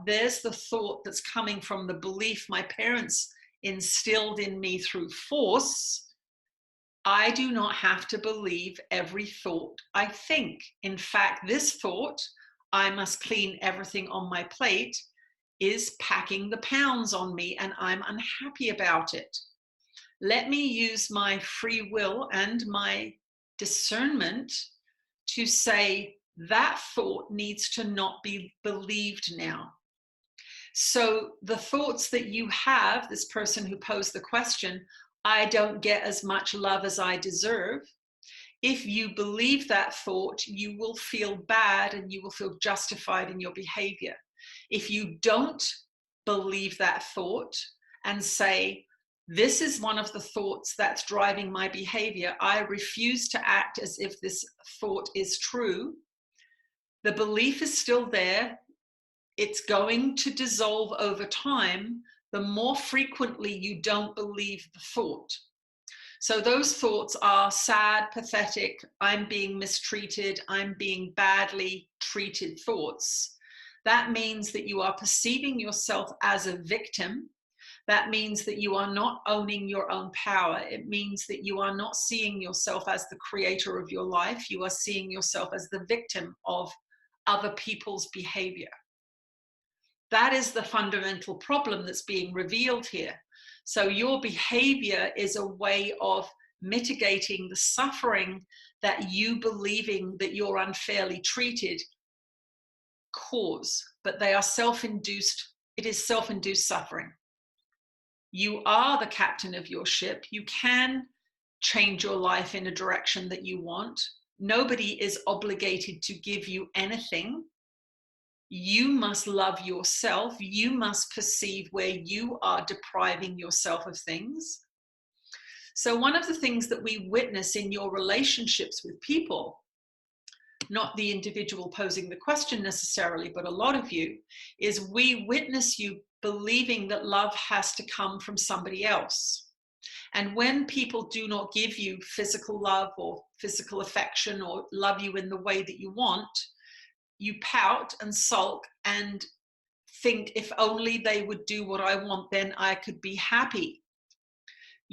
there's the thought that's coming from the belief my parents instilled in me through force. I do not have to believe every thought I think. In fact, this thought, I must clean everything on my plate, is packing the pounds on me and I'm unhappy about it. Let me use my free will and my discernment to say that thought needs to not be believed now. So the thoughts that you have, this person who posed the question, I don't get as much love as I deserve. If you believe that thought, you will feel bad and you will feel justified in your behavior. If you don't believe that thought and say, this is one of the thoughts that's driving my behavior, I refuse to act as if this thought is true. The belief is still there. It's going to dissolve over time the more frequently you don't believe the thought. So those thoughts are sad, pathetic, I'm being mistreated, I'm being badly treated thoughts. That means that you are perceiving yourself as a victim. That means that you are not owning your own power. It means that you are not seeing yourself as the creator of your life. You are seeing yourself as the victim of other people's behavior. That is the fundamental problem that's being revealed here. So your behavior is a way of mitigating the suffering that you believing that you're unfairly treated cause, but they are self-induced. It is self-induced suffering. You are the captain of your ship. You can change your life in a direction that you want. Nobody is obligated to give you anything. You must love yourself. You must perceive where you are depriving yourself of things. So one of the things that we witness in your relationships with people, not the individual posing the question necessarily, but a lot of you, is we witness you believing that love has to come from somebody else. And when people do not give you physical love or physical affection or love you in the way that you want, you pout and sulk and think, if only they would do what I want, then I could be happy.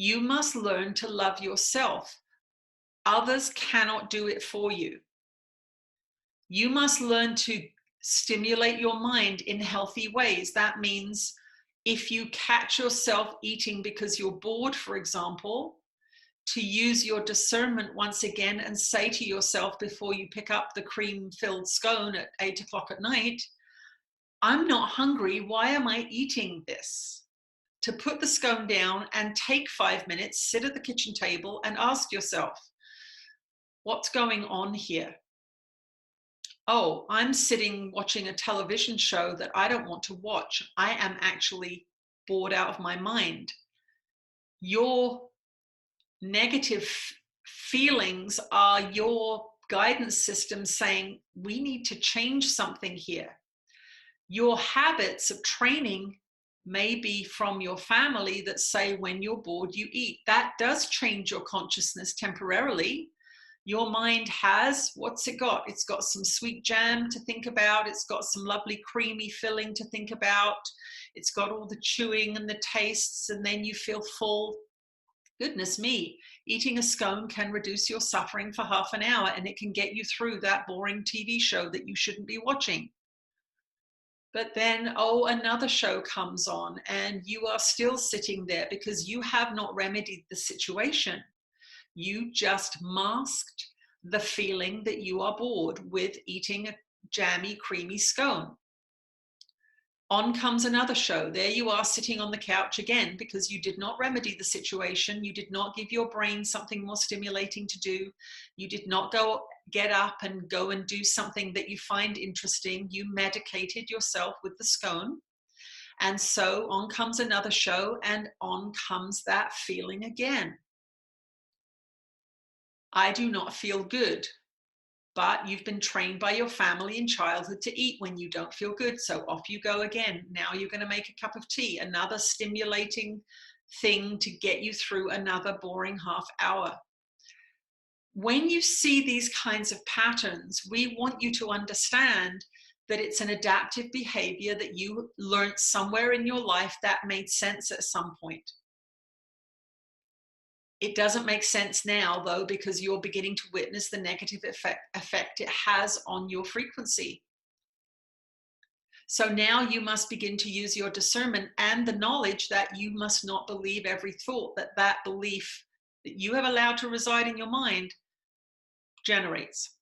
You must learn to love yourself. Others cannot do it for you. You must learn to stimulate your mind in healthy ways. That means if you catch yourself eating because you're bored, for example, to use your discernment once again and say to yourself before you pick up the cream-filled scone at 8 o'clock at night, I'm not hungry, why am I eating this? To put the scone down and take 5 minutes, sit at the kitchen table and ask yourself, what's going on here? Oh, I'm sitting watching a television show that I don't want to watch. I am actually bored out of my mind. Your negative feelings are your guidance system saying, we need to change something here. Your habits of training may be from your family that say, when you're bored, you eat. That does change your consciousness temporarily. Your mind has, what's it got? It's got some sweet jam to think about. It's got some lovely creamy filling to think about. It's got all the chewing and the tastes, and then you feel full. Goodness me, eating a scone can reduce your suffering for half an hour, and it can get you through that boring TV show that you shouldn't be watching. But then, oh, another show comes on and you are still sitting there because you have not remedied the situation. You just masked the feeling that you are bored with eating a jammy, creamy scone. On comes another show. There you are sitting on the couch again because you did not remedy the situation. You did not give your brain something more stimulating to do. You did not get up and go and do something that you find interesting. You medicated yourself with the scone. And so on comes another show and on comes that feeling again. I do not feel good. But you've been trained by your family in childhood to eat when you don't feel good. So off you go again. Now you're going to make a cup of tea, another stimulating thing to get you through another boring half hour. When you see these kinds of patterns, we want you to understand that it's an adaptive behavior that you learned somewhere in your life that made sense at some point. It doesn't make sense now, though, because you're beginning to witness the negative effect it has on your frequency. So now you must begin to use your discernment and the knowledge that you must not believe every thought that belief that you have allowed to reside in your mind generates.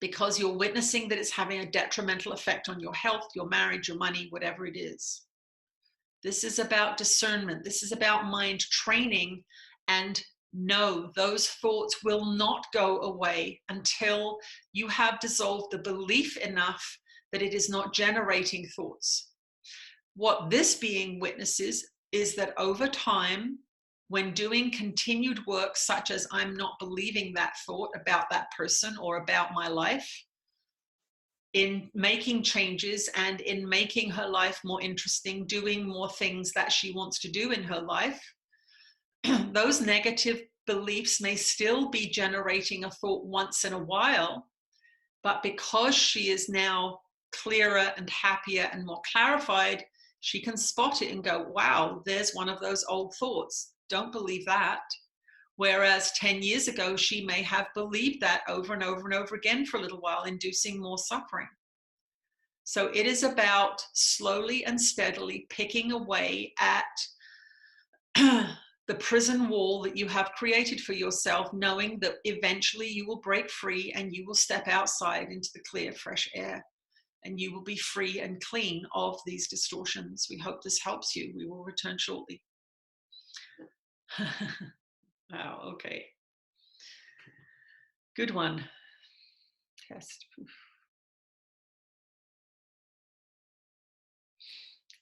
Because you're witnessing that it's having a detrimental effect on your health, your marriage, your money, whatever it is. This is about discernment. This is about mind training. And no, those thoughts will not go away until you have dissolved the belief enough that it is not generating thoughts. What this being witnesses is that over time, when doing continued work such as I'm not believing that thought about that person or about my life, in making changes and in making her life more interesting, doing more things that she wants to do in her life, those negative beliefs may still be generating a thought once in a while, but because she is now clearer and happier and more clarified, she can spot it and go, wow, there's one of those old thoughts. Don't believe that. Whereas 10 years ago, she may have believed that over and over and over again for a little while, inducing more suffering. So it is about slowly and steadily picking away at the prison wall that you have created for yourself, knowing that eventually you will break free and you will step outside into the clear, fresh air, and you will be free and clean of these distortions. We hope this helps you. We will return shortly. Wow, okay. Good one. Test.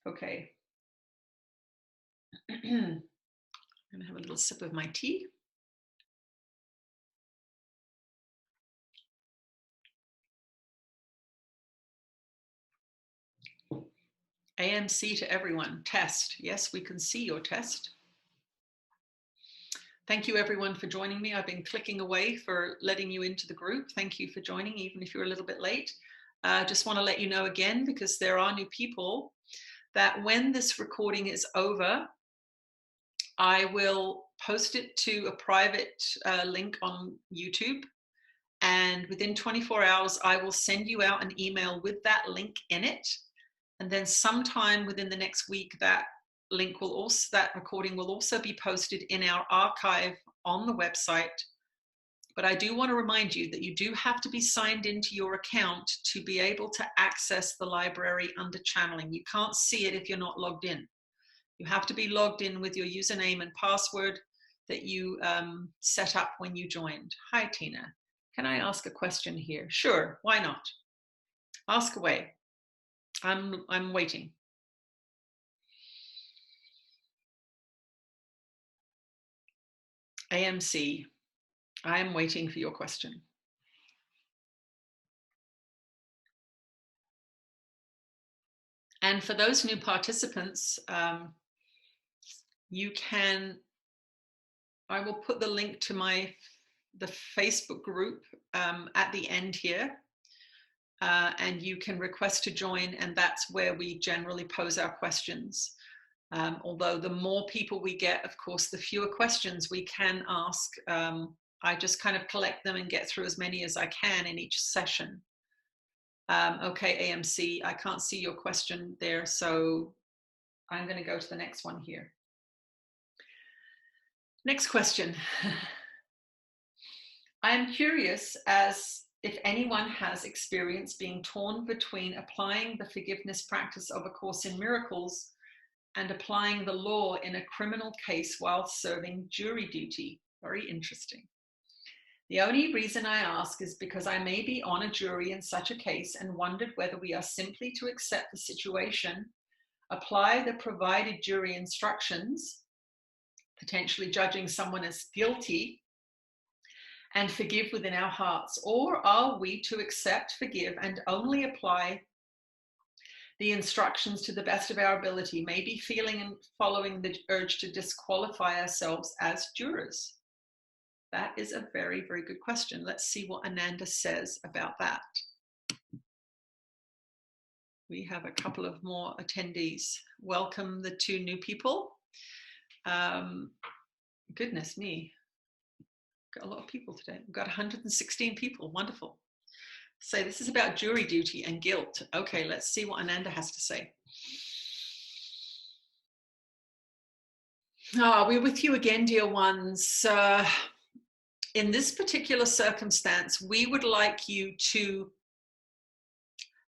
Okay. I'm going to have a little sip of my tea. AMC to everyone. Test. Yes, we can see your test. Thank you everyone for joining me. I've been clicking away for letting you into the group. Thank you for joining, even if you're a little bit late. Just want to let you know again, because there are new people, that when this recording is over, I will post it to a private link on YouTube. And within 24 hours, I will send you out an email with that link in it. And then sometime within the next week, that recording will also be posted in our archive on the website. But I do want to remind you that you do have to be signed into your account to be able to access the library under channeling. You can't see it if you're not logged in. You have to be logged in with your username and password that you set up when you joined. Hi, Tina. Can I ask a question here? Sure, why not? Ask away. I'm waiting. AMC, I am waiting for your question. And for those new participants, I will put the link to the Facebook group at the end here. And you can request to join, and that's where we generally pose our questions. Although the more people we get, of course, the fewer questions we can ask. I just kind of collect them and get through as many as I can in each session. Okay, AMC, I can't see your question there, so I'm going to go to the next one here. Next question. I am curious as if anyone has experience being torn between applying the forgiveness practice of A Course in Miracles and applying the law in a criminal case while serving jury duty. Very interesting. The only reason I ask is because I may be on a jury in such a case and wondered whether we are simply to accept the situation, apply the provided jury instructions, potentially judging someone as guilty, and forgive within our hearts, or are we to accept, forgive, and only apply the instructions to the best of our ability, maybe feeling and following the urge to disqualify ourselves as jurors? That is a very, very good question. Let's see what Ananda says about that. We have a couple of more attendees. Welcome the two new people. Goodness me, got a lot of people today. We've got 116 people, wonderful. So this is about jury duty and guilt. Okay, let's see what Ananda has to say. We're with you again, dear ones. In this particular circumstance, we would like you to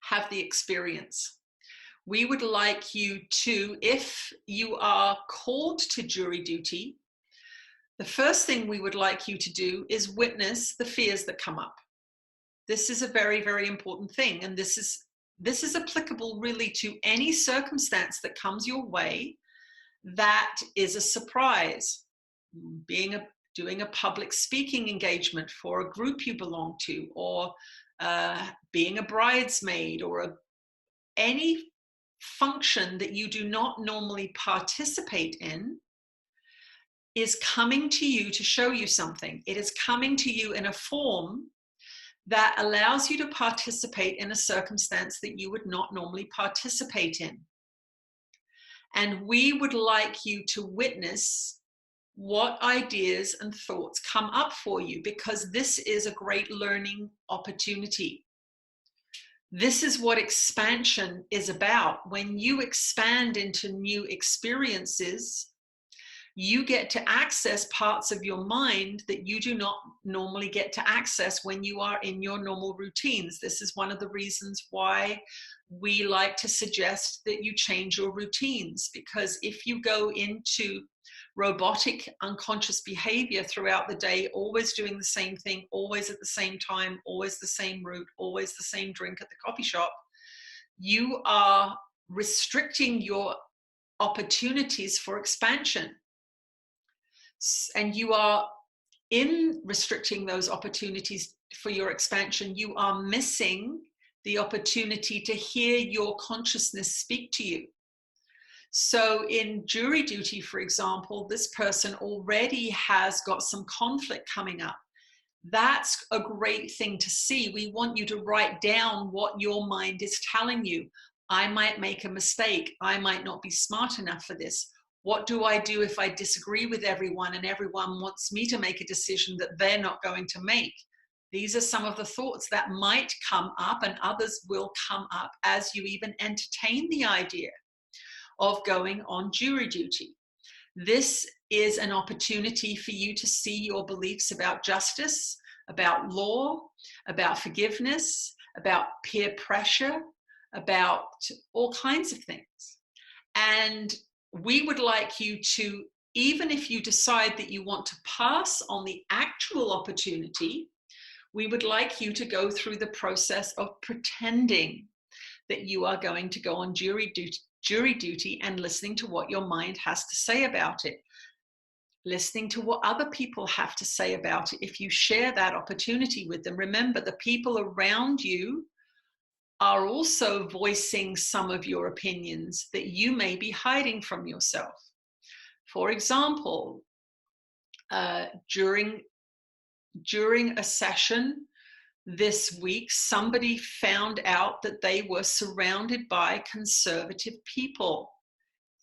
have the experience. We would like you to, if you are called to jury duty, the first thing we would like you to do is witness the fears that come up. This is a very, very important thing. And this is applicable really to any circumstance that comes your way that is a surprise. Doing a public speaking engagement for a group you belong to, or being a bridesmaid, or any function that you do not normally participate in is coming to you to show you something. It is coming to you in a form that allows you to participate in a circumstance that you would not normally participate in. And we would like you to witness what ideas and thoughts come up for you, because this is a great learning opportunity. This is what expansion is about. When you expand into new experiences, you get to access parts of your mind that you do not normally get to access when you are in your normal routines. This is one of the reasons why we like to suggest that you change your routines, because if you go into robotic unconscious behavior throughout the day, always doing the same thing, always at the same time, always the same route, always the same drink at the coffee shop, you are restricting your opportunities for expansion. And you are, in restricting those opportunities for your expansion, you are missing the opportunity to hear your consciousness speak to you. So in jury duty, for example, this person already has got some conflict coming up. That's a great thing to see. We want you to write down what your mind is telling you. I might make a mistake. I might not be smart enough for this. What do I do if I disagree with everyone and everyone wants me to make a decision that they're not going to make? These are some of the thoughts that might come up, and others will come up as you even entertain the idea of going on jury duty. This is an opportunity for you to see your beliefs about justice, about law, about forgiveness, about peer pressure, about all kinds of things. And we would like you to, even if you decide that you want to pass on the actual opportunity, we would like you to go through the process of pretending that you are going to go on jury duty and listening to what your mind has to say about it, listening to what other people have to say about it. If you share that opportunity with them, remember the people around you are also voicing some of your opinions that you may be hiding from yourself. For example, during a session this week, somebody found out that they were surrounded by conservative people,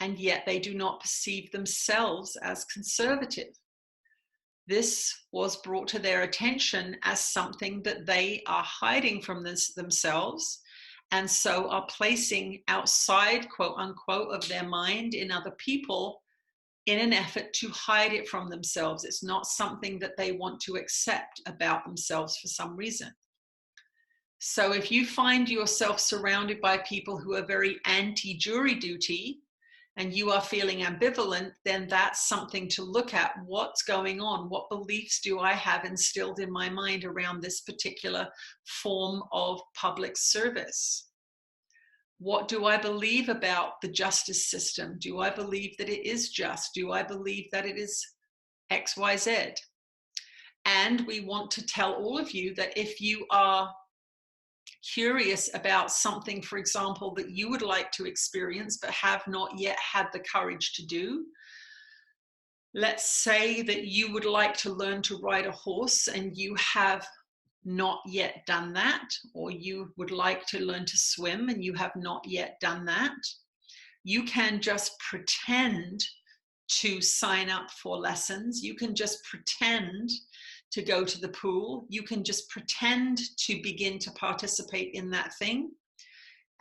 and yet they do not perceive themselves as conservative. This was brought to their attention as something that they are hiding from themselves, and so are placing outside, quote unquote, of their mind in other people in an effort to hide it from themselves. It's not something that they want to accept about themselves for some reason. So if you find yourself surrounded by people who are very anti-jury duty and you are feeling ambivalent, then that's something to look at. What's going on? What beliefs do I have instilled in my mind around this particular form of public service? What do I believe about the justice system? Do I believe that it is just? Do I believe that it is X, Y, Z? And we want to tell all of you that if you are curious about something, for example, that you would like to experience but have not yet had the courage to do, let's say that you would like to learn to ride a horse and you have not yet done that, or you would like to learn to swim and you have not yet done that, you can just pretend to sign up for lessons. You can just pretend to go to the pool. You can just pretend to begin to participate in that thing.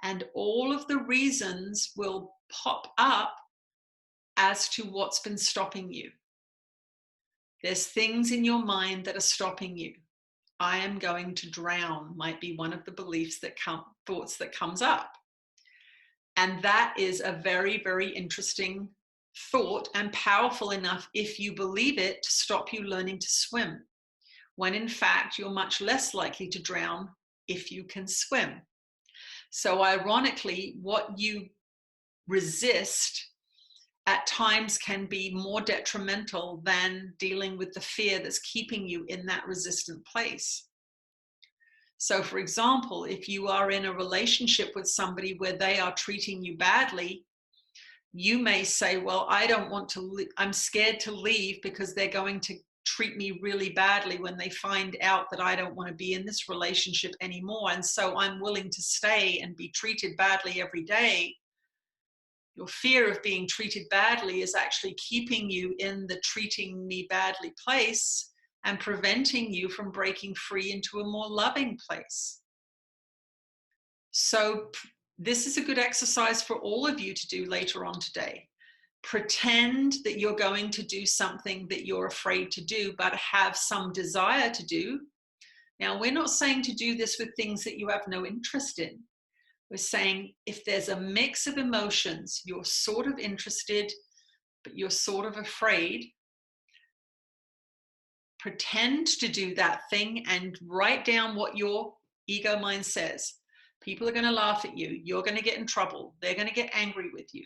And all of the reasons will pop up as to what's been stopping you. There's things in your mind that are stopping you. I am going to drown might be one of the beliefs that thoughts that comes up. And that is a very, very interesting thought, and powerful enough, if you believe it, to stop you learning to swim, when in fact you're much less likely to drown if you can swim. So ironically, what you resist at times can be more detrimental than dealing with the fear that's keeping you in that resistant place. So for example, if you are in a relationship with somebody where they are treating you badly, you may say, well, I don't want to, I'm scared to leave because they're going to treat me really badly when they find out that I don't want to be in this relationship anymore. And so I'm willing to stay and be treated badly every day. Your fear of being treated badly is actually keeping you in the treating me badly place and preventing you from breaking free into a more loving place. So this is a good exercise for all of you to do later on today. Pretend that you're going to do something that you're afraid to do, but have some desire to do. Now, we're not saying to do this with things that you have no interest in. We're saying if there's a mix of emotions, you're sort of interested, but you're sort of afraid, pretend to do that thing and write down what your ego mind says. People are going to laugh at you. You're going to get in trouble. They're going to get angry with you.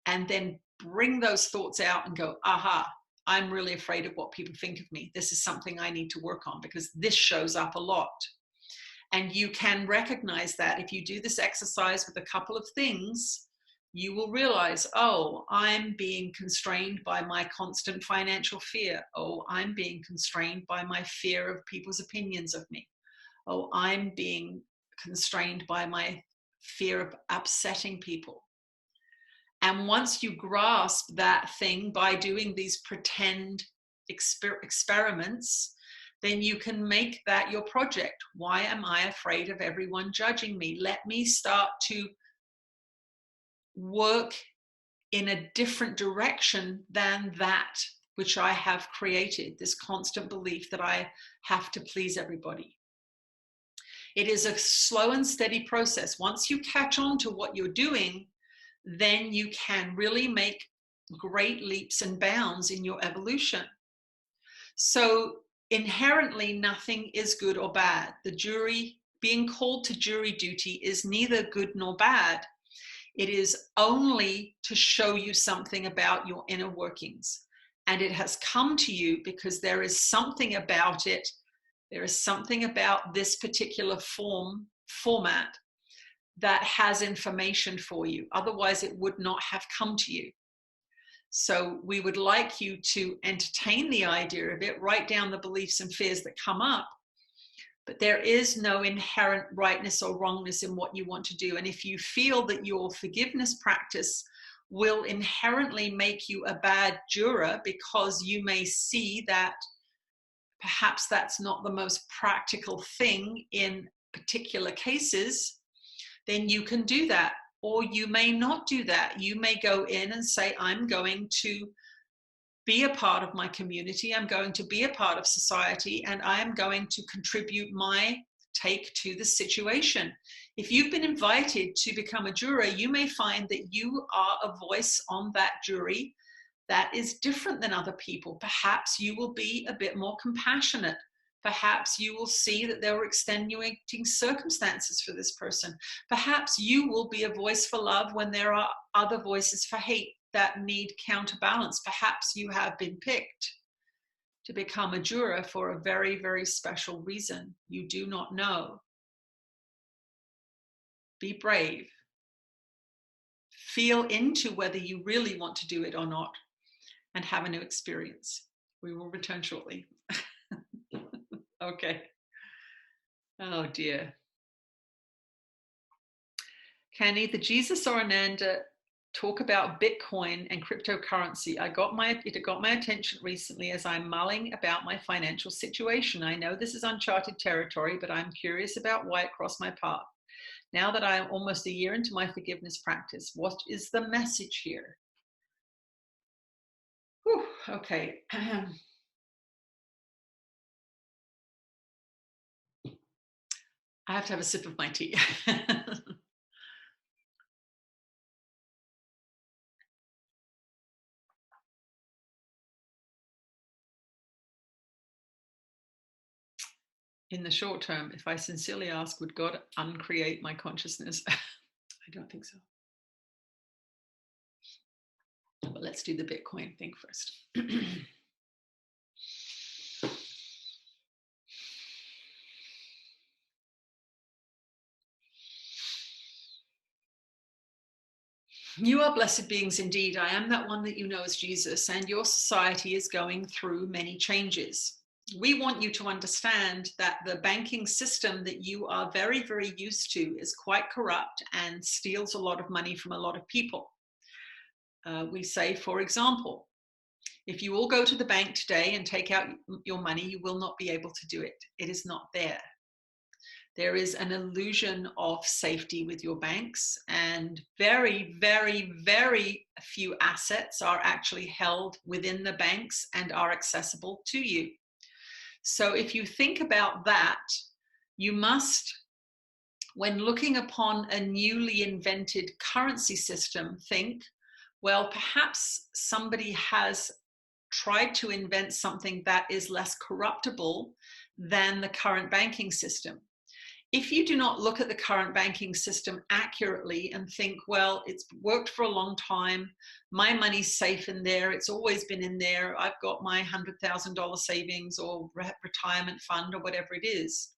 And then bring those thoughts out and go, aha, I'm really afraid of what people think of me. This is something I need to work on because this shows up a lot. And you can recognize that if you do this exercise with a couple of things, you will realize, oh, I'm being constrained by my constant financial fear. Oh, I'm being constrained by my fear of people's opinions of me. Oh, I'm being constrained by my fear of upsetting people. And once you grasp that thing by doing these pretend experiments, then you can make that your project. Why am I afraid of everyone judging me? Let me start to work in a different direction than that which I have created, this constant belief that I have to please everybody. It is a slow and steady process. Once you catch on to what you're doing, then you can really make great leaps and bounds in your evolution. So inherently, nothing is good or bad. The jury, being called to jury duty, is neither good nor bad. It is only to show you something about your inner workings. And it has come to you because there is something about it. There is something about this particular format that has information for you. Otherwise, it would not have come to you. So we would like you to entertain the idea of it, write down the beliefs and fears that come up, but there is no inherent rightness or wrongness in what you want to do. And if you feel that your forgiveness practice will inherently make you a bad juror because you may see that perhaps that's not the most practical thing in particular cases, then you can do that. Or you may not do that. You may go in and say, I'm going to be a part of my community. I'm going to be a part of society, and I am going to contribute my take to the situation. If you've been invited to become a juror, you may find that you are a voice on that jury that is different than other people. Perhaps you will be a bit more compassionate. Perhaps you will see that there were extenuating circumstances for this person. Perhaps you will be a voice for love when there are other voices for hate that need counterbalance. Perhaps you have been picked to become a juror for a very, very special reason. You do not know. Be brave. Feel into whether you really want to do it or not, and have a new experience. We will return shortly. Okay. Oh dear. Can either Jesus or Ananda talk about Bitcoin and cryptocurrency? It got my attention recently as I'm mulling about my financial situation. I know this is uncharted territory, but I'm curious about why it crossed my path. Now that I am almost a year into my forgiveness practice, what is the message here? Whew, okay. I have to have a sip of my tea. In the short term, if I sincerely ask, would God uncreate my consciousness? I don't think so. But let's do the Bitcoin thing first. You are blessed beings indeed. I am that one that you know as Jesus, and your society is going through many changes. We want you to understand that the banking system that you are very, very used to is quite corrupt and steals a lot of money from a lot of people. We say, for example, if you all go to the bank today and take out your money, you will not be able to do it. It is not there. There is an illusion of safety with your banks, and very, very, very few assets are actually held within the banks and are accessible to you. So if you think about that, you must, when looking upon a newly invented currency system, think, well, perhaps somebody has tried to invent something that is less corruptible than the current banking system. If you do not look at the current banking system accurately and think, well, it's worked for a long time, my money's safe in there, it's always been in there, I've got my $100,000 savings or retirement fund or whatever it is.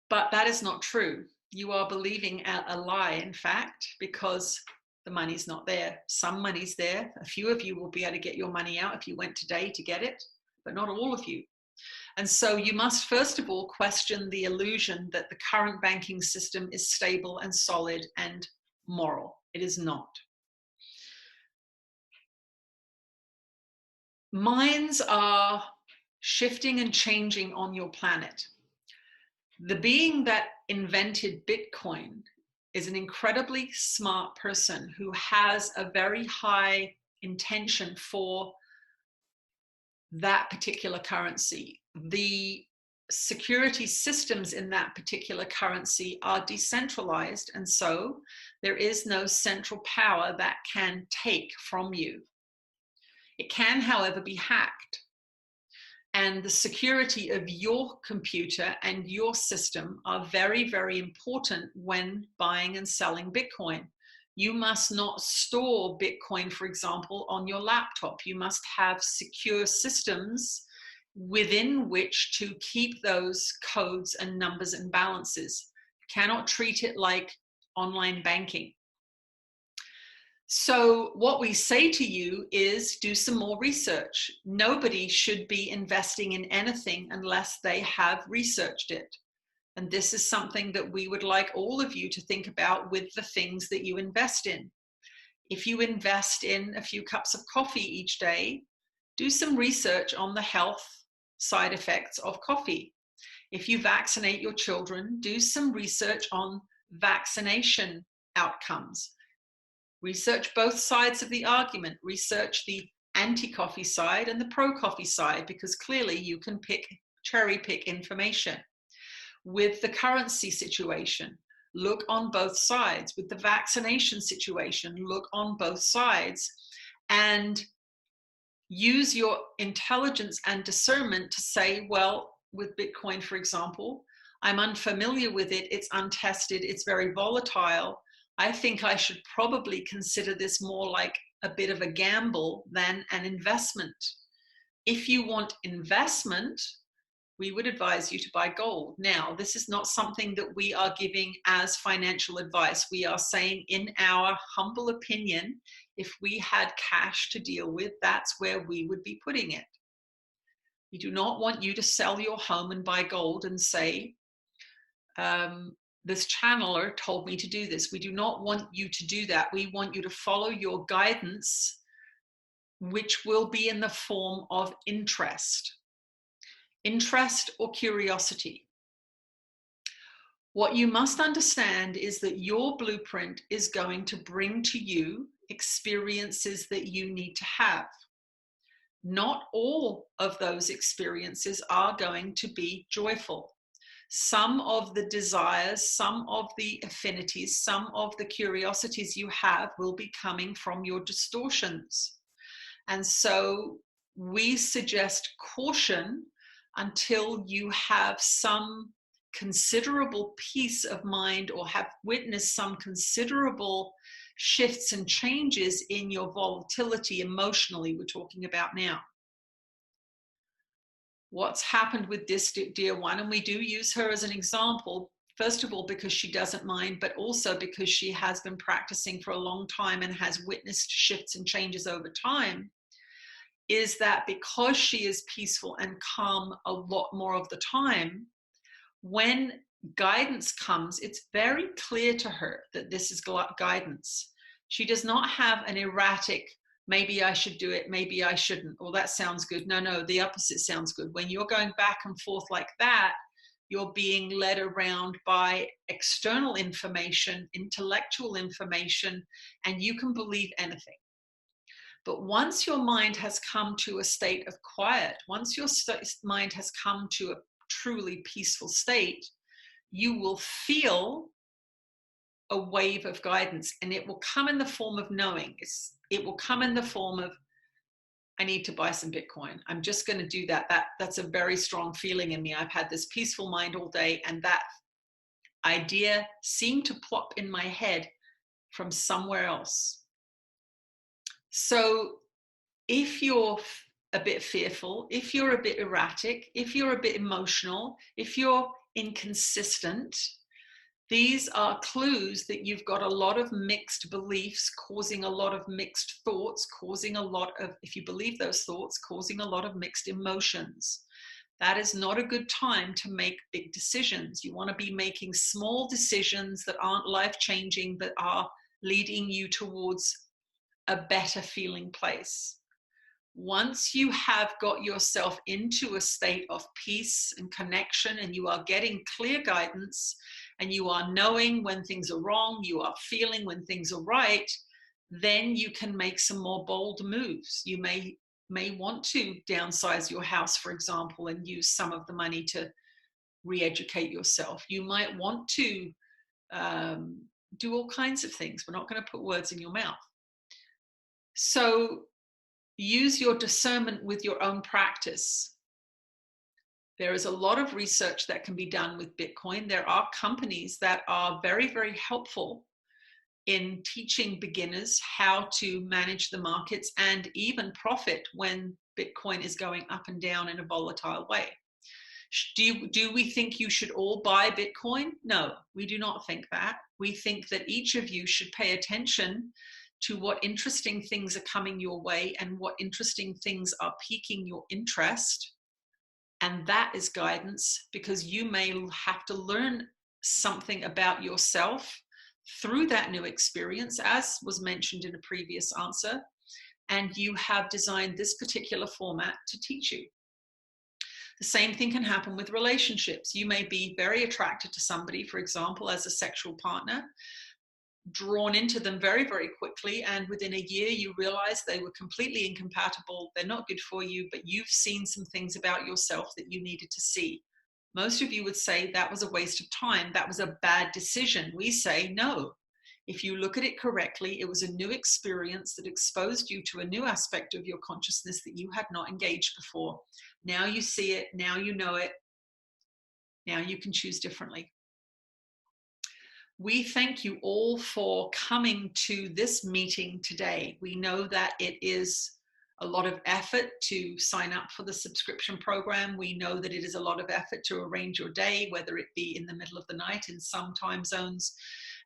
But that is not true. You are believing a lie, in fact, because the money's not there. Some money's there. A few of you will be able to get your money out if you went today to get it, but not all of you. And so you must, first of all, question the illusion that the current banking system is stable and solid and moral. It is not. Minds are shifting and changing on your planet. The being that invented Bitcoin is an incredibly smart person who has a very high intention for that particular currency. The security systems in that particular currency are decentralized, and so there is no central power that can take from you. It can, however, be hacked. And the security of your computer and your system are very, very important when buying and selling Bitcoin. You must not store Bitcoin, for example, on your laptop. You must have secure systems within which to keep those codes and numbers and balances. You cannot treat it like online banking. So what we say to you is do some more research. Nobody should be investing in anything unless they have researched it. And this is something that we would like all of you to think about with the things that you invest in. If you invest in a few cups of coffee each day, do some research on the health side effects of coffee. If you vaccinate your children, do some research on vaccination outcomes. Research both sides of the argument. Research the anti-coffee side and the pro-coffee side, because clearly you can cherry pick information. With the currency situation, look on both sides. With the vaccination situation, look on both sides and use your intelligence and discernment to say, well, with Bitcoin, for example, I'm unfamiliar with it, it's untested, it's very volatile. I think I should probably consider this more like a bit of a gamble than an investment. If you want investment, we would advise you to buy gold. Now, this is not something that we are giving as financial advice. We are saying, in our humble opinion, if we had cash to deal with, that's where we would be putting it. We do not want you to sell your home and buy gold and say, this channeler told me to do this. We do not want you to do that. We want you to follow your guidance, which will be in the form of interest or curiosity. What you must understand is that your blueprint is going to bring to you experiences that you need to have. Not all of those experiences are going to be joyful. Some of the desires, some of the affinities, some of the curiosities you have will be coming from your distortions. And so we suggest caution until you have some considerable peace of mind or have witnessed some considerable shifts and changes in your volatility emotionally, we're talking about now. What's happened with this dear one, and we do use her as an example, first of all, because she doesn't mind, but also because she has been practicing for a long time and has witnessed shifts and changes over time, is that because she is peaceful and calm a lot more of the time, when guidance comes, it's very clear to her that this is guidance. She does not have an erratic, maybe I should do it, maybe I shouldn't, or that sounds good. No, the opposite sounds good. When you're going back and forth like that, you're being led around by external information, intellectual information, and you can believe anything. But once your mind has come to a state of quiet, once your mind has come to a truly peaceful state, you will feel a wave of guidance, and it will come in the form of knowing. It will come in the form of I need to buy some Bitcoin. I'm just going to do that. That's a very strong feeling in me. I've had this peaceful mind all day, and that idea seemed to plop in my head from somewhere else. So if you're a bit fearful, if you're a bit erratic, if you're a bit emotional, if you're inconsistent, these are clues that you've got a lot of mixed beliefs causing a lot of mixed thoughts, causing a lot of, if you believe those thoughts, causing a lot of mixed emotions. That is not a good time to make big decisions. You want to be making small decisions that aren't life-changing, but are leading you towards a better feeling place. Once you have got yourself into a state of peace and connection, and you are getting clear guidance, and you are knowing when things are wrong, you are feeling when things are right, then you can make some more bold moves. You may want to downsize your house, for example, and use some of the money to re-educate yourself. You might want to do all kinds of things. We're not going to put words in your mouth. So use your discernment with your own practice. There is a lot of research that can be done with Bitcoin. There are companies that are very, very helpful in teaching beginners how to manage the markets and even profit when Bitcoin is going up and down in a volatile way. Do we think you should all buy Bitcoin? No, we do not think that. We think that each of you should pay attention to what interesting things are coming your way and what interesting things are piquing your interest. And that is guidance, because you may have to learn something about yourself through that new experience, as was mentioned in a previous answer, and you have designed this particular format to teach you. The same thing can happen with relationships. You may be very attracted to somebody, for example, as a sexual partner, drawn into them very, very quickly, and within a year you realize they were completely incompatible, they're not good for you, but you've seen some things about yourself that you needed to see. Most of you would say that was a waste of time, that was a bad decision. We say no. If you look at it correctly, it was a new experience that exposed you to a new aspect of your consciousness that you had not engaged before. Now you see it, now you know it, now you can choose differently. We thank you all for coming to this meeting today. We know that it is a lot of effort to sign up for the subscription program. We know that it is a lot of effort to arrange your day, whether it be in the middle of the night in some time zones.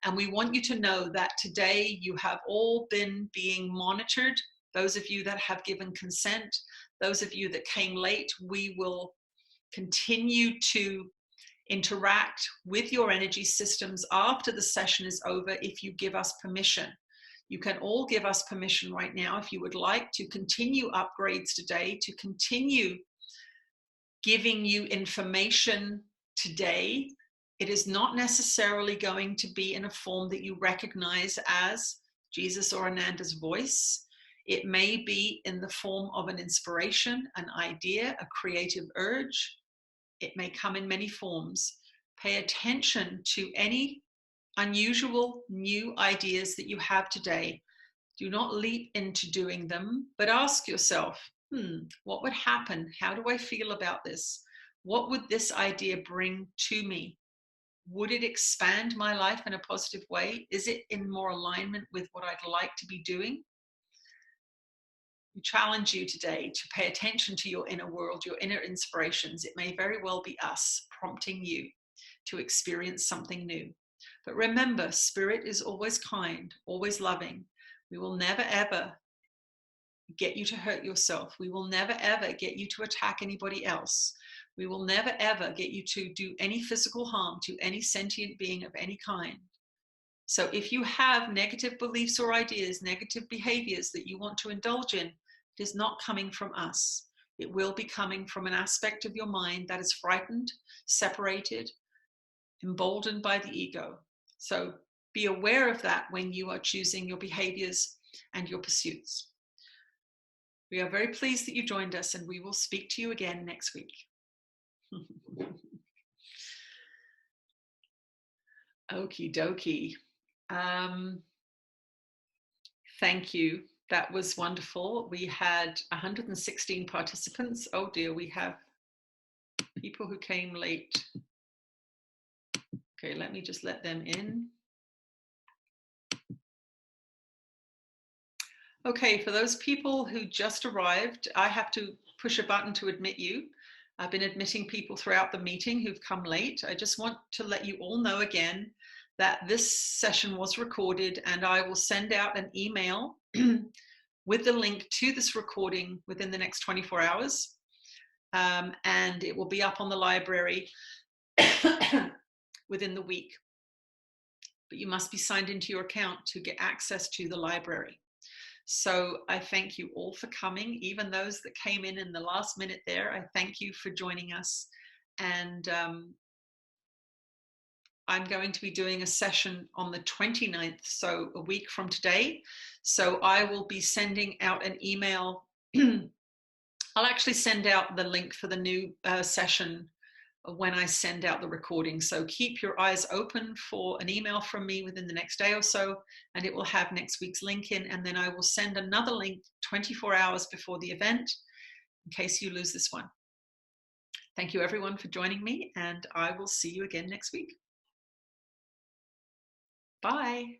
And we want you to know that today you have all been being monitored. Those of you that have given consent, those of you that came late, we will continue to interact with your energy systems after the session is over if you give us permission. You can all give us permission right now if you would like to continue upgrades today, to continue giving you information today. It is not necessarily going to be in a form that you recognize as Jesus or Ananda's voice. It may be in the form of an inspiration, an idea, a creative urge. It may come in many forms. Pay attention to any unusual new ideas that you have today. Do not leap into doing them, but ask yourself, what would happen? How do I feel about this? What would this idea bring to me? Would it expand my life in a positive way? Is it in more alignment with what I'd like to be doing? We challenge you today to pay attention to your inner world, your inner inspirations. It may very well be us prompting you to experience something new. But remember, Spirit is always kind, always loving. We will never, ever get you to hurt yourself. We will never, ever get you to attack anybody else. We will never, ever get you to do any physical harm to any sentient being of any kind. So if you have negative beliefs or ideas, negative behaviors that you want to indulge in, it is not coming from us. It will be coming from an aspect of your mind that is frightened, separated, emboldened by the ego. So be aware of that when you are choosing your behaviors and your pursuits. We are very pleased that you joined us, and we will speak to you again next week. Okie dokie. Thank you. That was wonderful. We had 116 participants. Oh dear, we have people who came late. Okay, let me just let them in. Okay, for those people who just arrived, I have to push a button to admit you. I've been admitting people throughout the meeting who've come late. I just want to let you all know again that this session was recorded, and I will send out an email with the link to this recording within the next 24 hours. And it will be up on the library within the week. But you must be signed into your account to get access to the library. So I thank you all for coming, even those that came in the last minute there. I thank you for joining us. And I'm going to be doing a session on the 29th, so a week from today. So I will be sending out an email. I'll actually send out the link for the new session when I send out the recording. So keep your eyes open for an email from me within the next day or so, and it will have next week's link in, and then I will send another link 24 hours before the event in case you lose this one. Thank you everyone for joining me, and I will see you again next week. Bye.